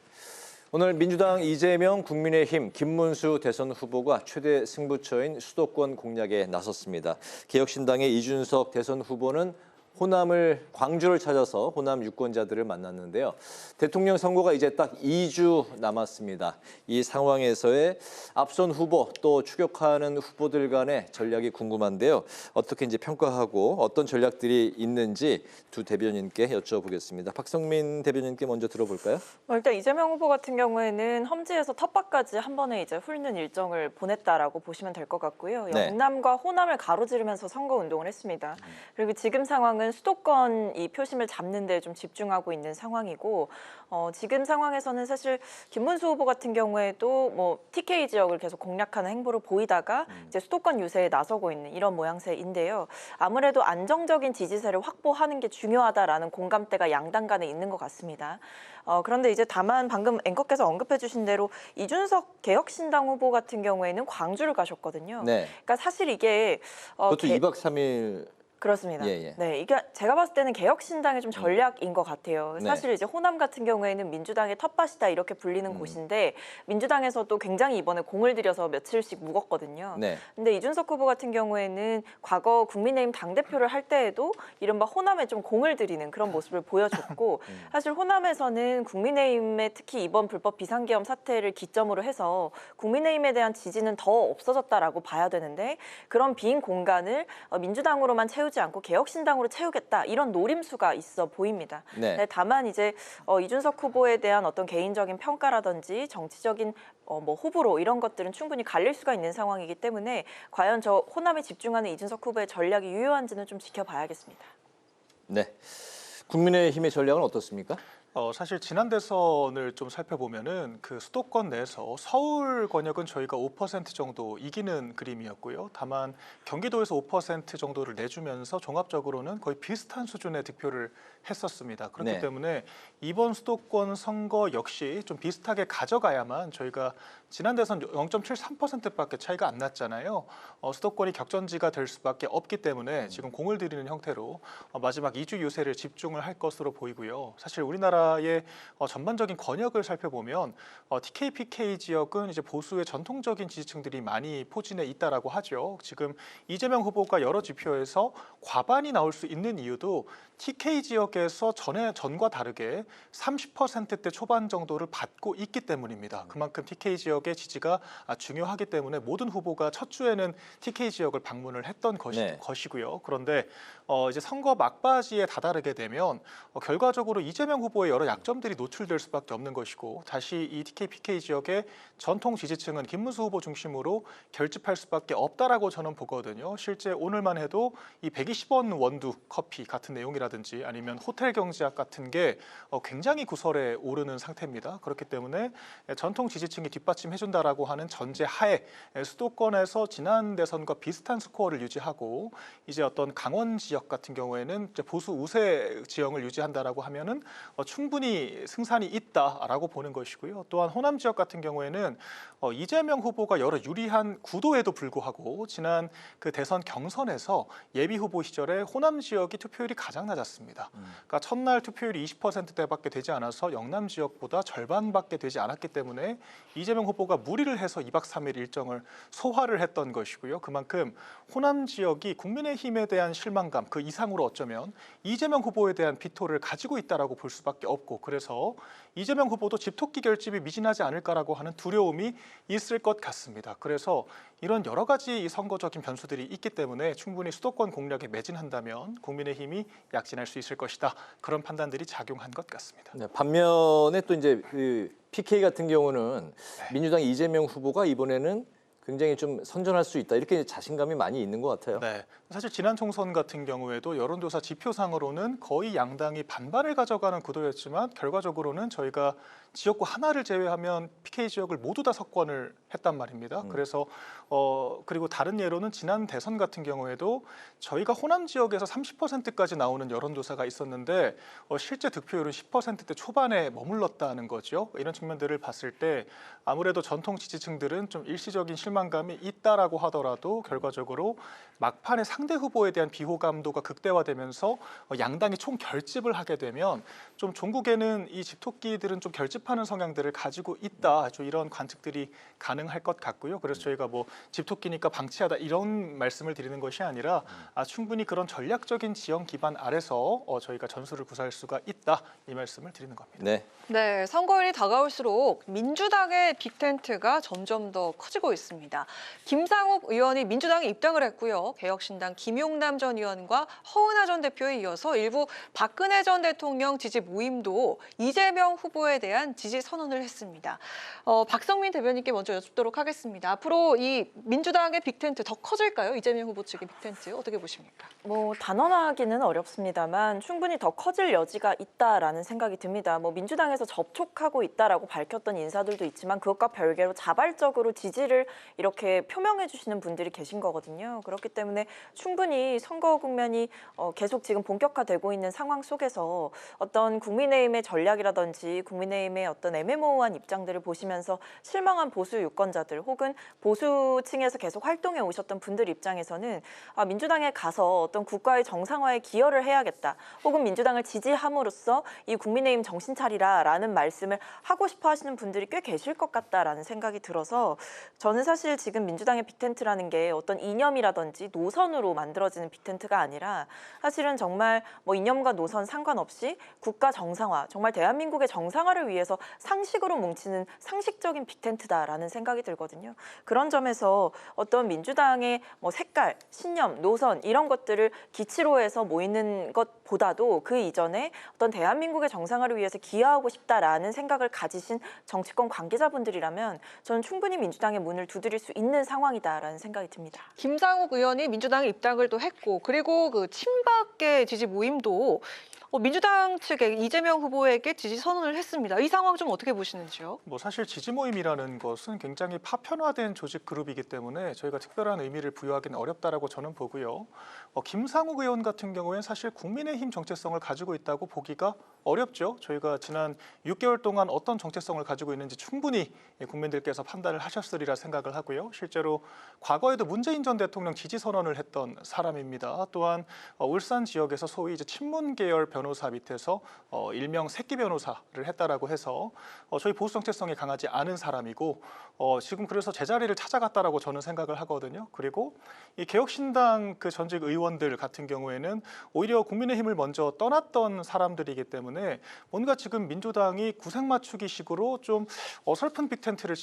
오늘 민주당 이재명, 국민의힘 김문수 대선 후보가 최대 승부처인 수도권 공략에 나섰습니다. 개혁신당의 이준석 대선 후보는 광주를 찾아서 호남 유권자들을 만났는데요. 대통령 선거가 이제 딱 2주 남았습니다. 이 상황에서의 앞선 후보 또 추격하는 후보들 간의 전략이 궁금한데요. 어떻게 이제 평가하고 어떤 전략들이 있는지 두 대변인께 여쭤보겠습니다. 박성민 대변인께 먼저 들어볼까요? 일단 이재명 후보 같은 경우에는 험지에서 텃밭까지 한 번에 이제 훑는 일정을 보냈다라고 보시면 될 것 같고요. 네. 영남과 호남을 가로지르면서 선거 운동을 했습니다. 그리고 지금 상황은 수도권 이 표심을 잡는 데 좀 집중하고 있는 상황이고 지금 상황에서는 사실 김문수 후보 같은 경우에도 뭐 TK 지역을 계속 공략하는 행보를 보이다가 이제 수도권 유세에 나서고 있는 이런 모양새인데요. 아무래도 안정적인 지지세를 확보하는 게 중요하다라는 공감대가 양당 간에 있는 것 같습니다. 그런데 이제 다만 방금 앵커께서 언급해 주신 대로 이준석 개혁신당 후보 같은 경우에는 광주를 가셨거든요. 네. 그러니까 사실 이게 그것도 2박 3일 그렇습니다. 예. 네, 이게 제가 봤을 때는 개혁신당의 좀 전략인 것 같아요. 네. 사실 이제 호남 같은 경우에는 민주당의 텃밭이다 이렇게 불리는 곳인데 민주당에서도 굉장히 이번에 공을 들여서 며칠씩 묵었거든요. 네. 근데 이준석 후보 같은 경우에는 과거 국민의힘 당대표를 할 때에도 이른바 호남에 좀 공을 들이는 그런 모습을 보여줬고 사실 호남에서는 국민의힘의 특히 이번 불법 비상계엄 사태를 기점으로 해서 국민의힘에 대한 지지는 더 없어졌다라고 봐야 되는데 그런 빈 공간을 민주당으로만 채우지 않고 개혁신당으로 채우겠다 이런 노림수가 있어 보입니다. 네. 다만 이제 이준석 후보에 대한 어떤 개인적인 평가라든지 정치적인 뭐 호불호 이런 것들은 충분히 갈릴 수가 있는 상황이기 때문에 과연 저 호남에 집중하는 이준석 후보의 전략이 유효한지는 좀 지켜봐야겠습니다. 네. 국민의힘의 전략은 어떻습니까? 사실 지난 대선을 좀 살펴보면은 그 수도권 내에서 서울 권역은 저희가 5% 정도 이기는 그림이었고요. 다만 경기도에서 5% 정도를 내주면서 종합적으로는 거의 비슷한 수준의 득표를 했었습니다. 그렇기 네. 때문에 이번 수도권 선거 역시 좀 비슷하게 가져가야만 저희가 지난 대선 0.73%밖에 차이가 안 났잖아요. 수도권이 격전지가 될 수밖에 없기 때문에 지금 공을 들이는 형태로 마지막 2주 유세를 집중을 할 것으로 보이고요. 사실 우리나라 여론조사의 전반적인 권역을 살펴보면 TK, PK 지역은 이제 보수의 전통적인 지지층들이 많이 포진해 있다라고 하죠. 지금 이재명 후보가 여러 지표에서 과반이 나올 수 있는 이유도 TK 지역에서 전과 다르게 30%대 초반 정도를 받고 있기 때문입니다. 그만큼 TK 지역의 지지가 중요하기 때문에 모든 후보가 첫 주에는 TK 지역을 방문을 했던 것이고요. 그런데 이제 선거 막바지에 다다르게 되면 결과적으로 이재명 후보의 여러 약점들이 노출될 수밖에 없는 것이고 다시 이 TK, PK 지역의 전통 지지층은 김문수 후보 중심으로 결집할 수밖에 없다라고 저는 보거든요. 실제 오늘만 해도 이 120원 원두 커피 같은 내용이라든지 아니면 호텔 경제학 같은 게 굉장히 구설에 오르는 상태입니다. 그렇기 때문에 전통 지지층이 뒷받침해준다라고 하는 전제 하에 수도권에서 지난 대선과 비슷한 스코어를 유지하고 이제 어떤 강원 지역 같은 경우에는 이제 보수 우세 지형을 유지한다라고 하면은 충분히 승산이 있다라고 보는 것이고요. 또한 호남 지역 같은 경우에는 이재명 후보가 여러 유리한 구도에도 불구하고 지난 그 대선 경선에서 예비 후보 시절에 호남 지역이 투표율이 가장 낮았습니다. 그러니까 첫날 투표율이 20%대밖에 되지 않아서 영남 지역보다 절반밖에 되지 않았기 때문에 이재명 후보가 무리를 해서 2박 3일 일정을 소화를 했던 것이고요. 그만큼 호남 지역이 국민의힘에 대한 실망감 그 이상으로 어쩌면 이재명 후보에 대한 비토를 가지고 있다라고 볼 수밖에 없고 그래서 이재명 후보도 집토끼 결집이 미진하지 않을까라고 하는 두려움이 있을 것 같습니다. 그래서 이런 여러 가지 선거적인 변수들이 있기 때문에 충분히 수도권 공략에 매진한다면 국민의힘이 약진할 수 있을 것이다. 그런 판단들이 작용한 것 같습니다. 네, 반면에 또 이제 그 PK 같은 경우는 민주당 이재명 후보가 이번에는 굉장히 좀 선전할 수 있다 이렇게 자신감이 많이 있는 것 같아요. 네, 사실 지난 총선 같은 경우에도 여론조사 지표상으로는 거의 양당이 반반을 가져가는 구도였지만 결과적으로는 저희가 지역구 하나를 제외하면 PK 지역을 모두 다 석권을 했단 말입니다. 그래서 그리고 다른 예로는 지난 대선 같은 경우에도 저희가 호남 지역에서 30%까지 나오는 여론조사가 있었는데 실제 득표율은 10%대 초반에 머물렀다는 거죠. 이런 측면들을 봤을 때 아무래도 전통 지지층들은 좀 일시적인 실망감이 있다라고 하더라도 결과적으로 막판에 상대 후보에 대한 비호감도가 극대화되면서 양당이 총 결집을 하게 되면 좀 종국에는 이 집토끼들은 좀 결집하는 성향들을 가지고 있다. 이런 관측들이 가능할 것 같고요. 그래서 저희가 뭐 집토끼니까 방치하다 이런 말씀을 드리는 것이 아니라 충분히 그런 전략적인 지형 기반 아래서 저희가 전술을 구사할 수가 있다. 이 말씀을 드리는 겁니다. 네, 선거일이 다가올수록 민주당의 빅텐트가 점점 더 커지고 있습니다. 김상욱 의원이 민주당에 입당을 했고요. 개혁신당 김용남 전 의원과 허은하 전 대표에 이어서 일부 박근혜 전 대통령 지지 모임도 이재명 후보에 대한 지지 선언을 했습니다. 박성민 대변인께 먼저 여쭙도록 하겠습니다. 앞으로 이 민주당의 빅텐트 더 커질까요? 이재명 후보 측의 빅텐트 어떻게 보십니까? 뭐 단언하기는 어렵습니다만 충분히 더 커질 여지가 있다라는 생각이 듭니다. 뭐 민주당에서 접촉하고 있다라고 밝혔던 인사들도 있지만 그것과 별개로 자발적으로 지지를 이렇게 표명해 주시는 분들이 계신 거거든요. 그렇기 때문에 충분히 선거 국면이 계속 지금 본격화되고 있는 상황 속에서 어떤 국민의힘의 전략이라든지 국민의힘의 어떤 애매모호한 입장들을 보시면서 실망한 보수 유권자들 혹은 보수층에서 계속 활동해 오셨던 분들 입장에서는 민주당에 가서 어떤 국가의 정상화에 기여를 해야겠다. 혹은 민주당을 지지함으로써 이 국민의힘 정신 차리라라는 말씀을 하고 싶어 하시는 분들이 꽤 계실 것 같다라는 생각이 들어서 저는 사실 지금 민주당의 빅텐트라는 게 어떤 이념이라든지 노선으로 만들어지는 빅텐트가 아니라 사실은 정말 뭐 이념과 노선 상관없이 국가 정상화, 정말 대한민국의 정상화를 위해서 상식으로 뭉치는 상식적인 빅텐트다라는 생각이 들거든요. 그런 점에서 어떤 민주당의 뭐 색깔, 신념, 노선 이런 것들을 기치로 해서 모이는 것보다도 그 이전에 어떤 대한민국의 정상화를 위해서 기여하고 싶다라는 생각을 가지신 정치권 관계자분들이라면 저는 충분히 민주당의 문을 두드릴 수 있는 상황이다라는 생각이 듭니다. 김상욱 의원이 민주당에 입당을 또 했고 그리고 그 친박계 지지 모임도 민주당 측에 이재명 후보에게 지지 선언을 했습니다. 이 상황 좀 어떻게 보시는지요? 뭐 사실 지지 모임이라는 것은 굉장히 파편화된 조직 그룹이기 때문에 저희가 특별한 의미를 부여하기는 어렵다라고 저는 보고요. 김상욱 의원 같은 경우에는 사실 국민의힘 정체성을 가지고 있다고 보기가 어렵죠. 저희가 지난 6개월 동안 어떤 정체성을 가지고 있는지 충분히 국민들께서 판단을 하셨으리라 생각을 하고요. 실제로 과거에도 문재인 전 대통령 지지 선언을 했던 사람입니다. 또한 울산 지역에서 소위 이제 친문 계열 변호사 변호사 밑에서 일명 새끼 변호사를 했다라고 해서 저희 보수 정체성이 강하지 않은 사람이고 지금 그래서 제자리를 찾아갔다라고 저는 생각을 하거든요. 그리고 이 개혁신당 그 전직 의원들 같은 경우에는 오히려 국민의힘을 먼저 떠났던 사람들이기 때문에 뭔가 지금 민주당이 구색 맞추기식으로 좀 어설픈 빅텐트를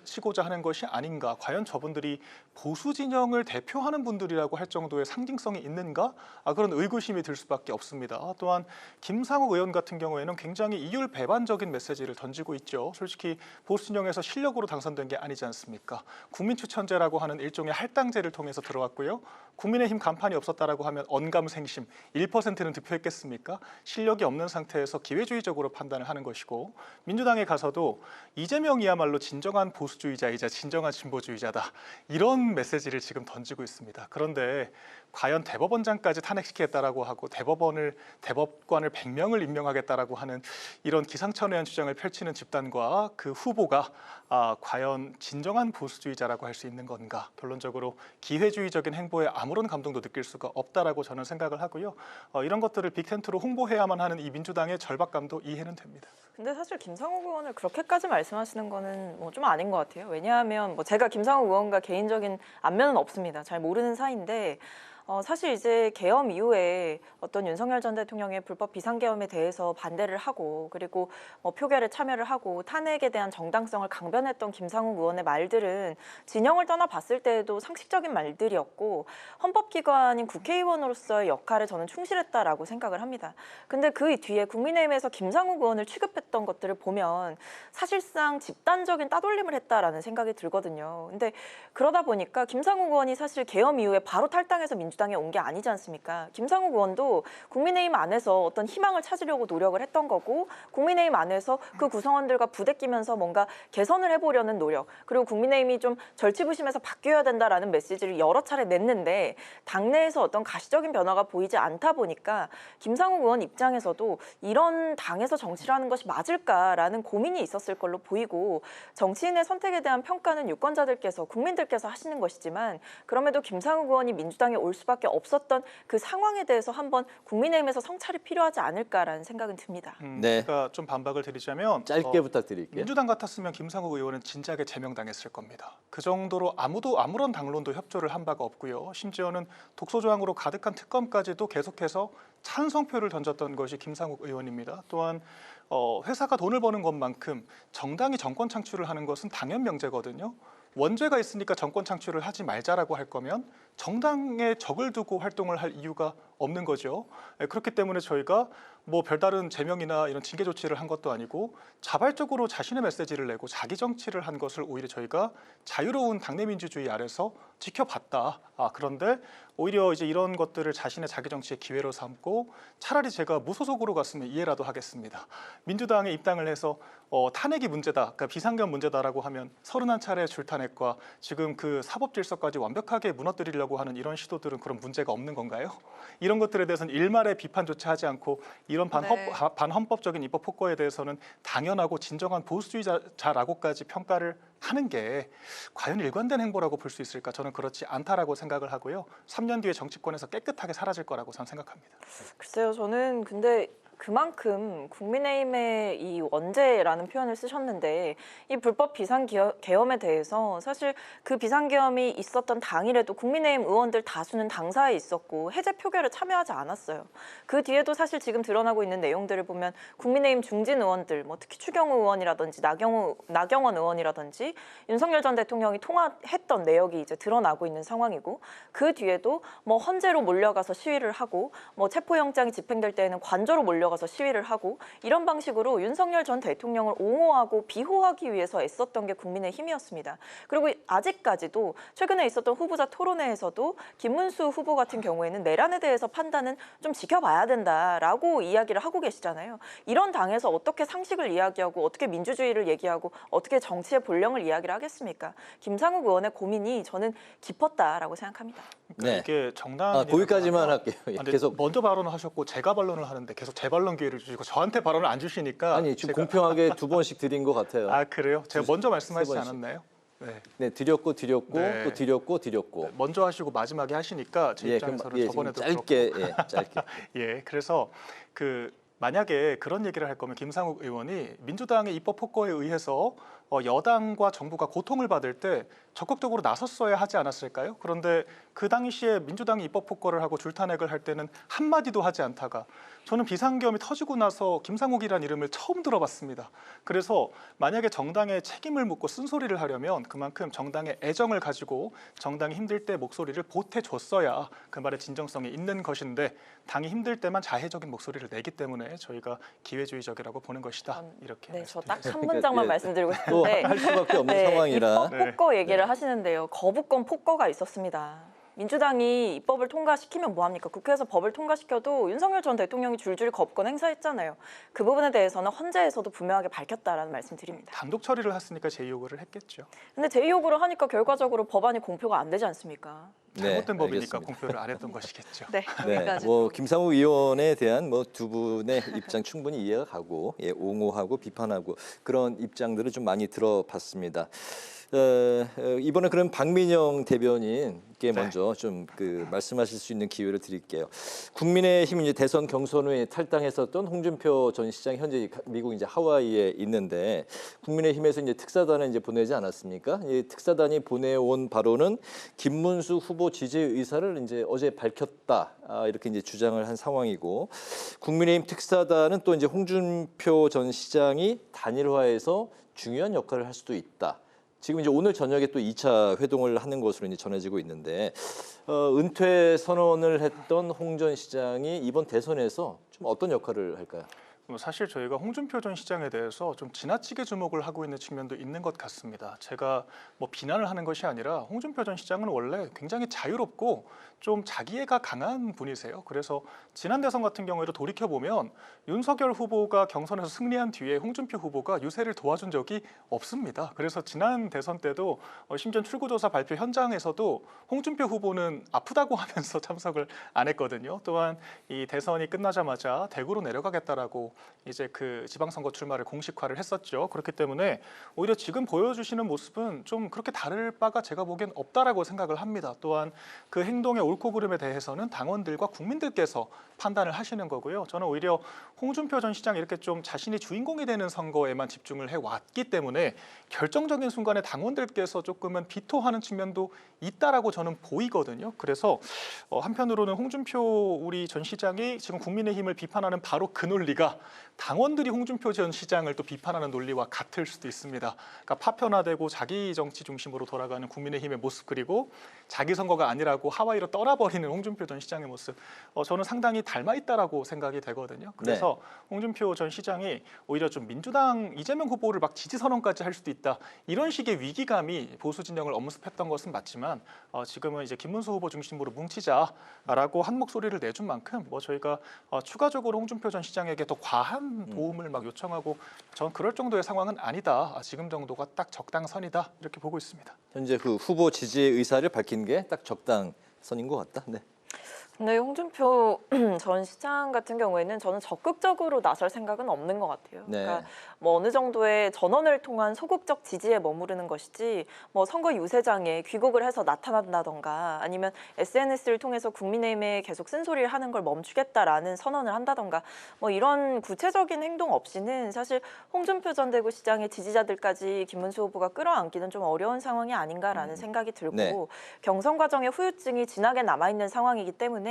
치고자 하는 것이 아닌가. 과연 저분들이 보수 진영을 대표하는 분들이라고 할 정도의 상징성이 있는가? 그런 의구심이 들 수밖에 없습니다. 또한 김상욱 의원 같은 경우에는 굉장히 이율 배반적인 메시지를 던지고 있죠. 솔직히 보수 진영에서 실력으로 당선된 게 아니지 않습니까? 국민추천제라고 하는 일종의 할당제를 통해서 들어왔고요. 국민의힘 간판이 없었다라고 하면 언감생심 1%는 득표했겠습니까? 실력이 없는 상태에서 기회주의적으로 판단을 하는 것이고 민주당에 가서도 이재명이야말로 진정한 보수주의자이자 진정한 진보주의자다. 이런 메시지를 지금 던지고 있습니다. 그런데 과연 대법원장까지 탄핵시키겠다라고 하고 대법관을 100명을 임명하겠다라고 하는 이런 기상천외한 주장을 펼치는 집단과 그 후보가 과연 진정한 보수주의자라고 할 수 있는 건가? 결론적으로 기회주의적인 행보에 아무런 감동도 느낄 수가 없다라고 저는 생각을 하고요. 이런 것들을 빅텐트로 홍보해야만 하는 이 민주당의 절박감도 이해는 됩니다. 근데 사실 김상욱 의원을 그렇게까지 말씀하시는 거는 좀 아닌 것 같아요. 왜냐하면 제가 김상욱 의원과 개인적인 안면은 없습니다. 잘 모르는 사이인데 사실 이제 계엄 이후에 어떤 윤석열 전 대통령의 불법 비상계엄에 대해서 반대를 하고 그리고 표결에 참여를 하고 탄핵에 대한 정당성을 강변했던 김상욱 의원의 말들은 진영을 떠나봤을 때에도 상식적인 말들이었고 헌법기관인 국회의원으로서의 역할에 저는 충실했다라고 생각을 합니다. 근데 그 뒤에 국민의힘에서 김상욱 의원을 취급했던 것들을 보면 사실상 집단적인 따돌림을 했다라는 생각이 들거든요. 근데 그러다 보니까 김상욱 의원이 사실 계엄 이후에 바로 탈당해서 민주당에 온 게 아니지 않습니까? 김상욱 의원도 국민의힘 안에서 어떤 희망을 찾으려고 노력을 했던 거고 국민의힘 안에서 그 구성원들과 부대끼면서 뭔가 개선을 해보려는 노력 그리고 국민의힘이 좀 절치부심해서 바뀌어야 된다라는 메시지를 여러 차례 냈는데 당내에서 어떤 가시적인 변화가 보이지 않다 보니까 김상욱 의원 입장에서도 이런 당에서 정치를 하는 것이 맞을까라는 고민이 있었을 걸로 보이고 정치인의 선택에 대한 평가는 유권자들께서 국민들께서 하시는 것이지만 그럼에도 김상욱 의원이 민주당에 올 수밖에 없었던 그 상황에 대해서 한번 국민의힘에서 성찰이 필요하지 않을까라는 생각은 듭니다. 네. 제가 좀 반박을 드리자면 짧게 부탁드릴게요. 민주당 같았으면 김상욱 의원은 진작에 제명당했을 겁니다. 그 정도로 아무런 당론도 협조를 한 바가 없고요. 심지어는 독소조항으로 가득한 특검까지도 계속해서 찬성표를 던졌던 것이 김상욱 의원입니다. 또한 회사가 돈을 버는 것만큼 정당이 정권 창출을 하는 것은 당연 명제거든요. 원죄가 있으니까 정권 창출을 하지 말자라고 할 거면 정당에 적을 두고 활동을 할 이유가 없는 거죠. 그렇기 때문에 저희가 별다른 제명이나 이런 징계 조치를 한 것도 아니고 자발적으로 자신의 메시지를 내고 자기 정치를 한 것을 오히려 저희가 자유로운 당내 민주주의 아래서 지켜봤다. 그런데 오히려 이제 이런 것들을 자신의 자기 정치의 기회로 삼고 차라리 제가 무소속으로 갔으면 이해라도 하겠습니다. 민주당에 입당을 해서 탄핵이 문제다, 그러니까 비상계엄 문제다라고 하면 31차례 줄탄핵과 지금 그 사법 질서까지 완벽하게 무너뜨리려고 하는 이런 시도들은 그런 문제가 없는 건가요? 이런 것들에 대해서는 일말의 비판조차 하지 않고 이런 반헌법적인 입법 폭거에 대해서는 당연하고 진정한 보수주의자라고까지 평가를 하는 게 과연 일관된 행보라고 볼 수 있을까? 저는 그렇지 않다라고 생각을 하고요. 3년 뒤에 정치권에서 깨끗하게 사라질 거라고 저는 생각합니다. 글쎄요, 저는 근데 그만큼 국민의힘의 이 원죄라는 표현을 쓰셨는데 이 불법 비상계엄에 대해서 사실 그 비상계엄이 있었던 당일에도 국민의힘 의원들 다수는 당사에 있었고 해제 표결에 참여하지 않았어요. 그 뒤에도 사실 지금 드러나고 있는 내용들을 보면 국민의힘 중진 의원들, 특히 추경호 의원이라든지 나경원 의원이라든지 윤석열 전 대통령이 통화했던 내역이 이제 드러나고 있는 상황이고 그 뒤에도 헌재로 몰려가서 시위를 하고 체포영장이 집행될 때에는 관저로 몰려가서 시위를 하고 이런 방식으로 윤석열 전 대통령을 옹호하고 비호하기 위해서 애썼던 게 국민의힘이었습니다. 그리고 아직까지도 최근에 있었던 후보자 토론회에서도 김문수 후보 같은 경우에는 내란에 대해서 판단은 좀 지켜봐야 된다라고 이야기를 하고 계시잖아요. 이런 당에서 어떻게 상식을 이야기하고 어떻게 민주주의를 얘기하고 어떻게 정치의 본령을 이야기를 하겠습니까? 김상욱 의원의 고민이 저는 깊었다라고 생각합니다. 그러니까 이게 정당 거기까지만 할게요. 계속 먼저 발언을 하셨고 제가 반론을 하는데 계속 재발론 기회를 주시고 저한테 발언을 안 주시니까 지금 공평하게 2번씩 드린 것 같아요. 그래요? 제가 먼저 말씀하시지 않았나요? 네. 드렸고 네. 또 드렸고. 먼저 하시고 마지막에 하시니까 제 입장에서는 저번에도 짧게 짧게. 예, 그래서 만약에 그런 얘기를 할 거면 김상욱 의원이 민주당의 입법 폭거에 의해서 여당과 정부가 고통을 받을 때 적극적으로 나섰어야 하지 않았을까요? 그런데 그 당시에 민주당이 입법 폭거를 하고 줄탄핵을 할 때는 한마디도 하지 않다가 저는 비상계엄이 터지고 나서 김상욱이라는 이름을 처음 들어봤습니다. 그래서 만약에 정당의 책임을 묻고 쓴소리를 하려면 그만큼 정당의 애정을 가지고 정당이 힘들 때 목소리를 보태줬어야 그 말의 진정성이 있는 것인데 당이 힘들 때만 자해적인 목소리를 내기 때문에 저희가 기회주의적이라고 보는 것이다. 이렇게. 네, 저 딱 한 문장만 말씀드리고 싶은데 할 수밖에 없는 상황이라. 입법 폭거 얘기를 하시는데요. 거부권 폭거가 있었습니다. 민주당이 입법을 통과시키면 뭐합니까? 국회에서 법을 통과시켜도 윤석열 전 대통령이 줄줄이 거부권 행사했잖아요. 그 부분에 대해서는 헌재에서도 분명하게 밝혔다라는 말씀드립니다. 단독 처리를 했으니까 제2요구를 했겠죠. 근데 제2요구를 하니까 결과적으로 법안이 공표가 안 되지 않습니까? 잘못된 법이니까 알겠습니다. 네. 공표를 안 했던 것이겠죠. 네, 김상욱 의원에 대한 두 분의 입장 충분히 이해가 가고 옹호하고 비판하고 그런 입장들을 좀 많이 들어봤습니다. 이번에 그럼 박민영 대변인께 먼저 좀 말씀하실 수 있는 기회를 드릴게요. 국민의힘 이제 대선 경선 후에 탈당했었던 홍준표 전 시장 현재 미국 이제 하와이에 있는데 국민의힘에서 이제 특사단을 이제 보내지 않았습니까? 이 특사단이 보내온 바로는 김문수 후보 지지 의사를 이제 어제 밝혔다 이렇게 이제 주장을 한 상황이고 국민의힘 특사단은 또 이제 홍준표 전 시장이 단일화에서 중요한 역할을 할 수도 있다. 지금 이제 오늘 저녁에 또 2차 회동을 하는 것으로 이제 전해지고 있는데 은퇴 선언을 했던 홍 전 시장이 이번 대선에서 좀 어떤 역할을 할까요? 사실 저희가 홍준표 전 시장에 대해서 좀 지나치게 주목을 하고 있는 측면도 있는 것 같습니다. 제가 비난을 하는 것이 아니라 홍준표 전 시장은 원래 굉장히 자유롭고 좀 자기애가 강한 분이세요. 그래서 지난 대선 같은 경우에도 돌이켜보면 윤석열 후보가 경선에서 승리한 뒤에 홍준표 후보가 유세를 도와준 적이 없습니다. 그래서 지난 대선 때도 심지어 출구조사 발표 현장에서도 홍준표 후보는 아프다고 하면서 참석을 안 했거든요. 또한 이 대선이 끝나자마자 대구로 내려가겠다라고 이제 지방선거 출마를 공식화를 했었죠. 그렇기 때문에 오히려 지금 보여주시는 모습은 좀 그렇게 다를 바가 제가 보기엔 없다라고 생각을 합니다. 또한 그 행동의 옳고 그름에 대해서는 당원들과 국민들께서 판단을 하시는 거고요. 저는 오히려 홍준표 전 시장이 이렇게 좀 자신이 주인공이 되는 선거에만 집중을 해왔기 때문에 결정적인 순간에 당원들께서 조금은 비토하는 측면도 있다라고 저는 보이거든요. 그래서 한편으로는 홍준표 우리 전 시장이 지금 국민의힘을 비판하는 바로 그 논리가 당원들이 홍준표 전 시장을 또 비판하는 논리와 같을 수도 있습니다. 그러니까 파편화되고 자기 정치 중심으로 돌아가는 국민의힘의 모습 그리고 자기 선거가 아니라고 하와이로 떠나버리는 홍준표 전 시장의 모습 저는 상당히 닮아 있다라고 생각이 되거든요. 그래서 홍준표 전 시장이 오히려 좀 민주당 이재명 후보를 막 지지 선언까지 할 수도 있다 이런 식의 위기감이 보수 진영을 엄습했던 것은 맞지만 지금은 이제 김문수 후보 중심으로 뭉치자라고 한 목소리를 내준 만큼 저희가 추가적으로 홍준표 전 시장에게 더 과한 도움을 막 요청하고 전 그럴 정도의 상황은 아니다. 지금 정도가 딱 적당선이다 이렇게 보고 있습니다. 현재 후보 지지 의사를 밝힌 게 딱 적당선인 것 같다. 네. 근데 홍준표 전 시장 같은 경우에는 저는 적극적으로 나설 생각은 없는 것 같아요. 네. 그러니까 어느 정도의 전원을 통한 소극적 지지에 머무르는 것이지 선거 유세장에 귀국을 해서 나타난다던가 아니면 SNS를 통해서 국민의힘에 계속 쓴소리를 하는 걸 멈추겠다라는 선언을 한다던가 이런 구체적인 행동 없이는 사실 홍준표 전 대구시장의 지지자들까지 김문수 후보가 끌어안기는 좀 어려운 상황이 아닌가라는 생각이 들고 경선 과정에 후유증이 진하게 남아있는 상황이기 때문에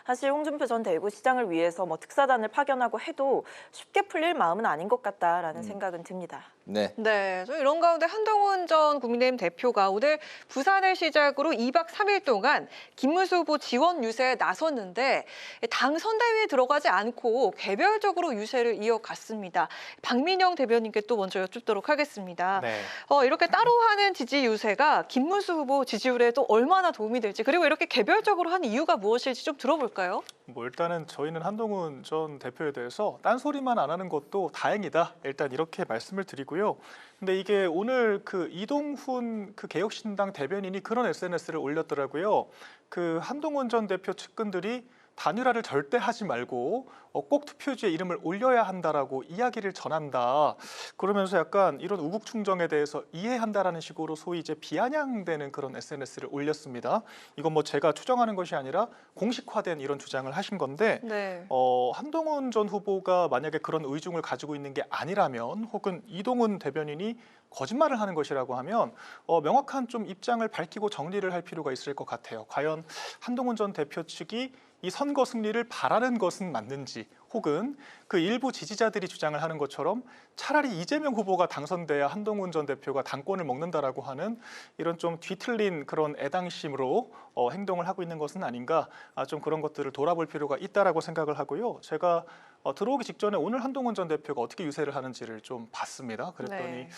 사실 홍준표 전 대구시장을 위해서 특사단을 파견하고 해도 쉽게 풀릴 마음은 아닌 것 같다라는 생각은 듭니다. 네. 네, 이런 가운데 한동훈 전 국민의힘 대표가 오늘 부산을 시작으로 2박 3일 동안 김문수 후보 지원 유세에 나섰는데 당 선대위에 들어가지 않고 개별적으로 유세를 이어갔습니다. 박민영 대변인께 또 먼저 여쭙도록 하겠습니다. 네. 이렇게 따로 하는 지지 유세가 김문수 후보 지지율에 또 얼마나 도움이 될지 그리고 이렇게 개별적으로 한 이유가 무엇일지 좀 들어볼까요? 일단은 저희는 한동훈 전 대표에 대해서 딴소리만 안 하는 것도 다행이다. 일단 이렇게 말씀을 드리고요. 근데 이게 오늘 이동훈 개혁신당 대변인이 그런 SNS를 올렸더라고요. 한동훈 전 대표 측근들이 단일화를 절대 하지 말고 꼭 투표지에 이름을 올려야 한다라고 이야기를 전한다. 그러면서 약간 이런 우국충정에 대해서 이해한다라는 식으로 소위 이제 비아냥대는 그런 SNS를 올렸습니다. 이건 뭐 제가 추정하는 것이 아니라 공식화된 이런 주장을 하신 건데 네. 한동훈 전 후보가 만약에 그런 의중을 가지고 있는 게 아니라면 혹은 이동훈 대변인이 거짓말을 하는 것이라고 하면 명확한 좀 입장을 밝히고 정리를 할 필요가 있을 것 같아요. 과연 한동훈 전 대표 측이 이 선거 승리를 바라는 것은 맞는지, 혹은 그 일부 지지자들이 주장을 하는 것처럼 차라리 이재명 후보가 당선돼야 한동훈 전 대표가 당권을 먹는다라고 하는 이런 좀 뒤틀린 그런 애당심으로 행동을 하고 있는 것은 아닌가, 좀 그런 것들을 돌아볼 필요가 있다라고 생각을 하고요. 제가 들어오기 직전에 오늘 한동훈 전 대표가 어떻게 유세를 하는지를 좀 봤습니다. 그랬더니 네.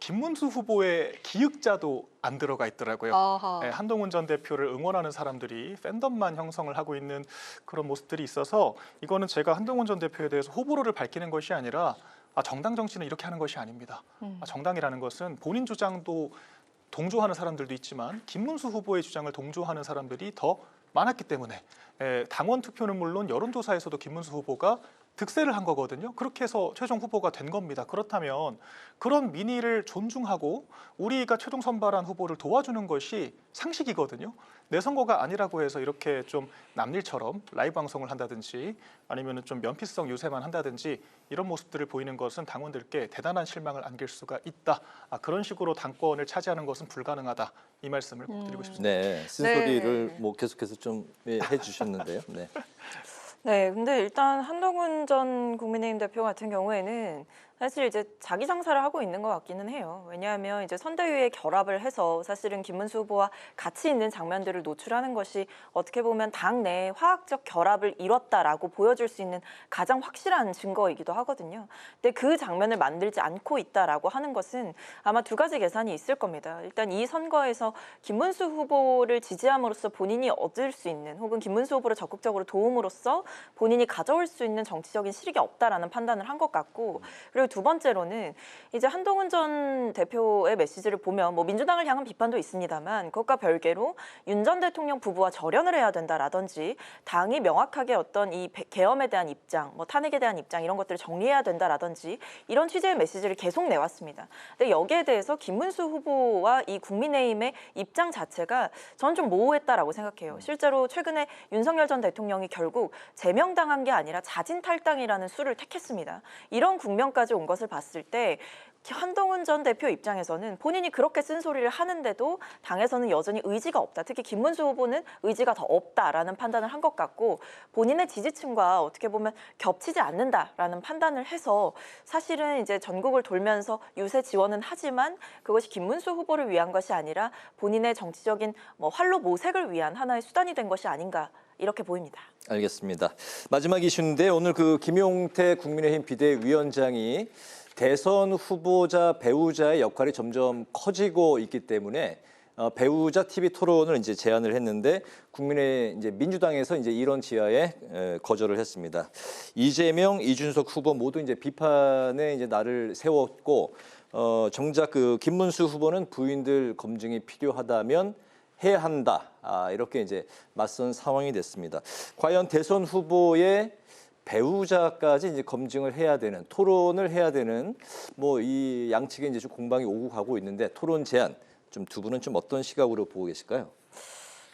김문수 후보의 기획자도 안 들어가 있더라고요. 네, 한동훈 전 대표를 응원하는 사람들이 팬덤만 형성을 하고 있는 그런 모습들이 있어서 이거는 제가 한동훈 전 대표에 대해서 호불호를 밝히는 것이 아니라 정당 정치는 이렇게 하는 것이 아닙니다. 정당이라는 것은 본인 주장도 동조하는 사람들도 있지만 김문수 후보의 주장을 동조하는 사람들이 더 많았기 때문에 당원 투표는 물론 여론조사에서도 김문수 후보가 득세를 한 거거든요. 그렇게 해서 최종 후보가 된 겁니다. 그렇다면 그런 민의를 존중하고 우리가 최종 선발한 후보를 도와주는 것이 상식이거든요. 내 선거가 아니라고 해서 이렇게 좀 남일처럼 라이브 방송을 한다든지 아니면 좀 면피성 유세만 한다든지 이런 모습들을 보이는 것은 당원들께 대단한 실망을 안길 수가 있다. 그런 식으로 당권을 차지하는 것은 불가능하다. 이 말씀을 꼭 드리고 싶습니다. 네, 쓴소리를 뭐 계속해서 좀 해주셨는데요. 네. 네, 근데 일단 한동훈 전 국민의힘 대표 같은 경우에는 사실 이제 자기 장사를 하고 있는 것 같기는 해요. 왜냐하면 이제 선대위에 결합을 해서 사실은 김문수 후보와 같이 있는 장면들을 노출하는 것이 어떻게 보면 당내 화학적 결합을 이뤘다라고 보여줄 수 있는 가장 확실한 증거이기도 하거든요. 근데 그 장면을 만들지 않고 있다라고 하는 것은 아마 두 가지 계산이 있을 겁니다. 일단 이 선거에서 김문수 후보를 지지함으로써 본인이 얻을 수 있는 혹은 김문수 후보를 적극적으로 도움으로써 본인이 가져올 수 있는 정치적인 실익이 없다라는 판단을 한 것 같고, 그리고 두 번째로는 이제 한동훈 전 대표의 메시지를 보면 뭐 민주당을 향한 비판도 있습니다만 그것과 별개로 윤 전 대통령 부부와 절연을 해야 된다라든지 당이 명확하게 어떤 이 계엄에 대한 입장, 뭐 탄핵에 대한 입장 이런 것들을 정리해야 된다라든지 이런 취지의 메시지를 계속 내왔습니다. 근데 여기에 대해서 김문수 후보와 이 국민의힘의 입장 자체가 저는 좀 모호했다라고 생각해요. 실제로 최근에 윤석열 전 대통령이 결국 제명당한 게 아니라 자진 탈당이라는 수를 택했습니다. 이런 국면까지 온 것을 봤을 때 한동훈 전 대표 입장에서는 본인이 그렇게 쓴소리를 하는데도 당에서는 여전히 의지가 없다. 특히 김문수 후보는 의지가 더 없다라는 판단을 한 것 같고 본인의 지지층과 어떻게 보면 겹치지 않는다라는 판단을 해서 사실은 이제 전국을 돌면서 유세 지원은 하지만 그것이 김문수 후보를 위한 것이 아니라 본인의 정치적인 뭐 활로 모색을 위한 하나의 수단이 된 것이 아닌가 이렇게 보입니다. 알겠습니다. 마지막 이슈인데 오늘 그 김용태 국민의힘 비대위원장이 대선 후보자 배우자의 역할이 점점 커지고 있기 때문에 배우자 TV 토론을 이제 제안을 했는데 국민의 이제 민주당에서 이제 이런 지하에 거절을 했습니다. 이재명, 이준석 후보 모두 이제 비판에 이제 날을 세웠고 정작 그 김문수 후보는 부인들 검증이 필요하다면 해야 한다. 이렇게 이제 맞선 상황이 됐습니다. 과연 대선 후보의 배우자까지 이제 검증을 해야 되는, 토론을 해야 되는 뭐 이 양측에 이제 좀 공방이 오고 가고 있는데 토론 제안 좀 두 분은 좀 어떤 시각으로 보고 계실까요?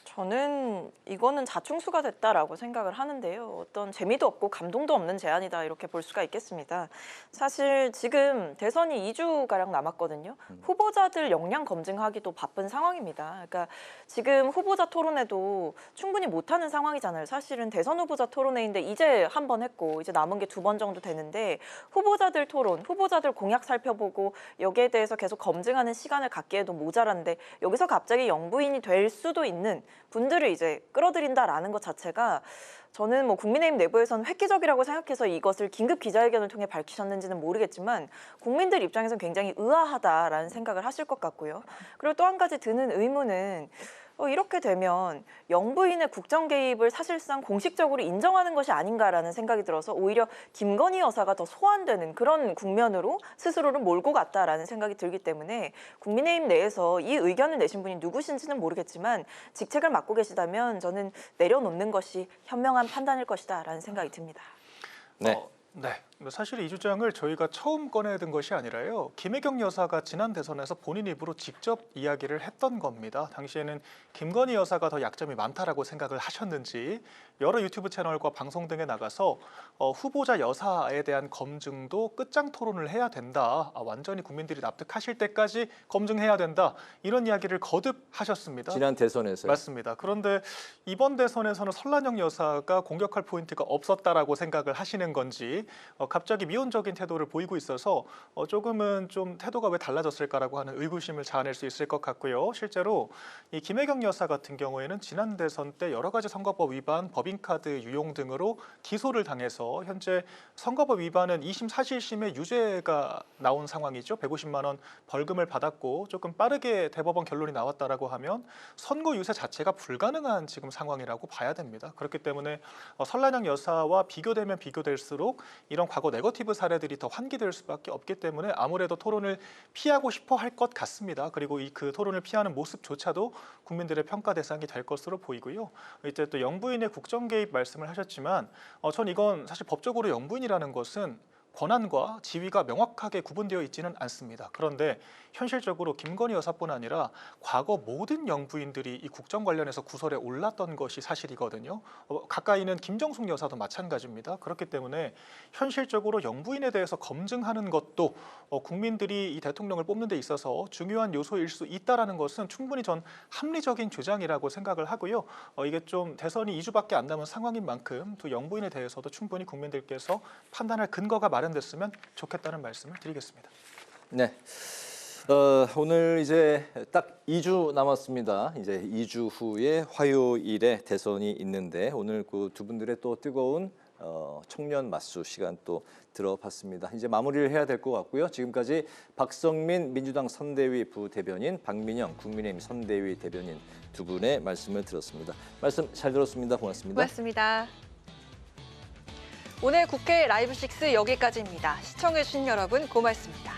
저는 이거는 자충수가 됐다라고 생각을 하는데요. 어떤 재미도 없고 감동도 없는 제안이다 이렇게 볼 수가 있겠습니다. 사실 지금 대선이 2주가량 남았거든요. 후보자들 역량 검증하기도 바쁜 상황입니다. 그러니까 지금 후보자 토론회도 충분히 못하는 상황이잖아요. 사실은 대선 후보자 토론회인데 이제 한 번 했고 이제 남은 게 2번 정도 되는데 후보자들 토론, 후보자들 공약 살펴보고 여기에 대해서 계속 검증하는 시간을 갖기에도 모자란데 여기서 갑자기 영부인이 될 수도 있는 분들을 이제 끌어들인다라는 것 자체가 저는 뭐 국민의힘 내부에서는 획기적이라고 생각해서 이것을 긴급 기자회견을 통해 밝히셨는지는 모르겠지만 국민들 입장에서는 굉장히 의아하다라는 생각을 하실 것 같고요. 그리고 또 한 가지 드는 의문은 이렇게 되면 영부인의 국정 개입을 사실상 공식적으로 인정하는 것이 아닌가라는 생각이 들어서 오히려 김건희 여사가 더 소환되는 그런 국면으로 스스로를 몰고 갔다라는 생각이 들기 때문에 국민의힘 내에서 이 의견을 내신 분이 누구신지는 모르겠지만 직책을 맡고 계시다면 저는 내려놓는 것이 현명한 판단일 것이다라는 생각이 듭니다. 네. 네. 사실 이 주장을 저희가 처음 꺼내든 것이 아니라요. 김혜경 여사가 지난 대선에서 본인 입으로 직접 이야기를 했던 겁니다. 당시에는 김건희 여사가 더 약점이 많다라고 생각을 하셨는지 여러 유튜브 채널과 방송 등에 나가서 후보자 여사에 대한 검증도 끝장 토론을 해야 된다. 완전히 국민들이 납득하실 때까지 검증해야 된다. 이런 이야기를 거듭 하셨습니다. 지난 대선에서요? 맞습니다. 그런데 이번 대선에서는 설란영 여사가 공격할 포인트가 없었다라고 생각을 하시는 건지 갑자기 미온적인 태도를 보이고 있어서 조금은 좀 태도가 왜 달라졌을까라고 하는 의구심을 자아낼 수 있을 것 같고요. 실제로 이 김혜경 여사 같은 경우에는 지난 대선 때 여러 가지 선거법 위반, 법인카드 유용 등으로 기소를 당해서 현재 선거법 위반은 2심, 4실심에 유죄가 나온 상황이죠. 150만 원 벌금을 받았고 조금 빠르게 대법원 결론이 나왔다라고 하면 선거 유세 자체가 불가능한 지금 상황이라고 봐야 됩니다. 그렇기 때문에 설란영 여사와 비교되면 비교될수록 이런 과거 네거티브 사례들이 더 환기될 수밖에 없기 때문에 아무래도 토론을 피하고 싶어 할 것 같습니다. 그리고 그 토론을 피하는 모습조차도 국민들의 평가 대상이 될 것으로 보이고요. 이제 또 영부인의 국정 개입 말씀을 하셨지만 전 이건 사실 법적으로 영부인이라는 것은 권한과 지위가 명확하게 구분되어 있지는 않습니다. 그런데 현실적으로 김건희 여사뿐 아니라 과거 모든 영부인들이 이 국정 관련해서 구설에 올랐던 것이 사실이거든요. 가까이는 김정숙 여사도 마찬가지입니다. 그렇기 때문에 현실적으로 영부인에 대해서 검증하는 것도 국민들이 이 대통령을 뽑는 데 있어서 중요한 요소일 수 있다는 것은 충분히 전 합리적인 주장이라고 생각을 하고요. 이게 좀 대선이 2주밖에 안 남은 상황인 만큼 또 영부인에 대해서도 충분히 국민들께서 판단할 근거가 마련됐으면 좋겠다는 말씀을 드리겠습니다. 네. 오늘 이제 딱 2주 남았습니다. 이제 2주 후에 화요일에 대선이 있는데 오늘 그 두 분들의 또 뜨거운 청년 맞수 시간 또 들어봤습니다. 이제 마무리를 해야 될 것 같고요. 지금까지 박성민 민주당 선대위 부대변인, 박민영 국민의힘 선대위 대변인 두 분의 말씀을 들었습니다. 말씀 잘 들었습니다. 고맙습니다. 고맙습니다. 오늘 국회 라이브 6 여기까지입니다. 시청해주신 여러분 고맙습니다.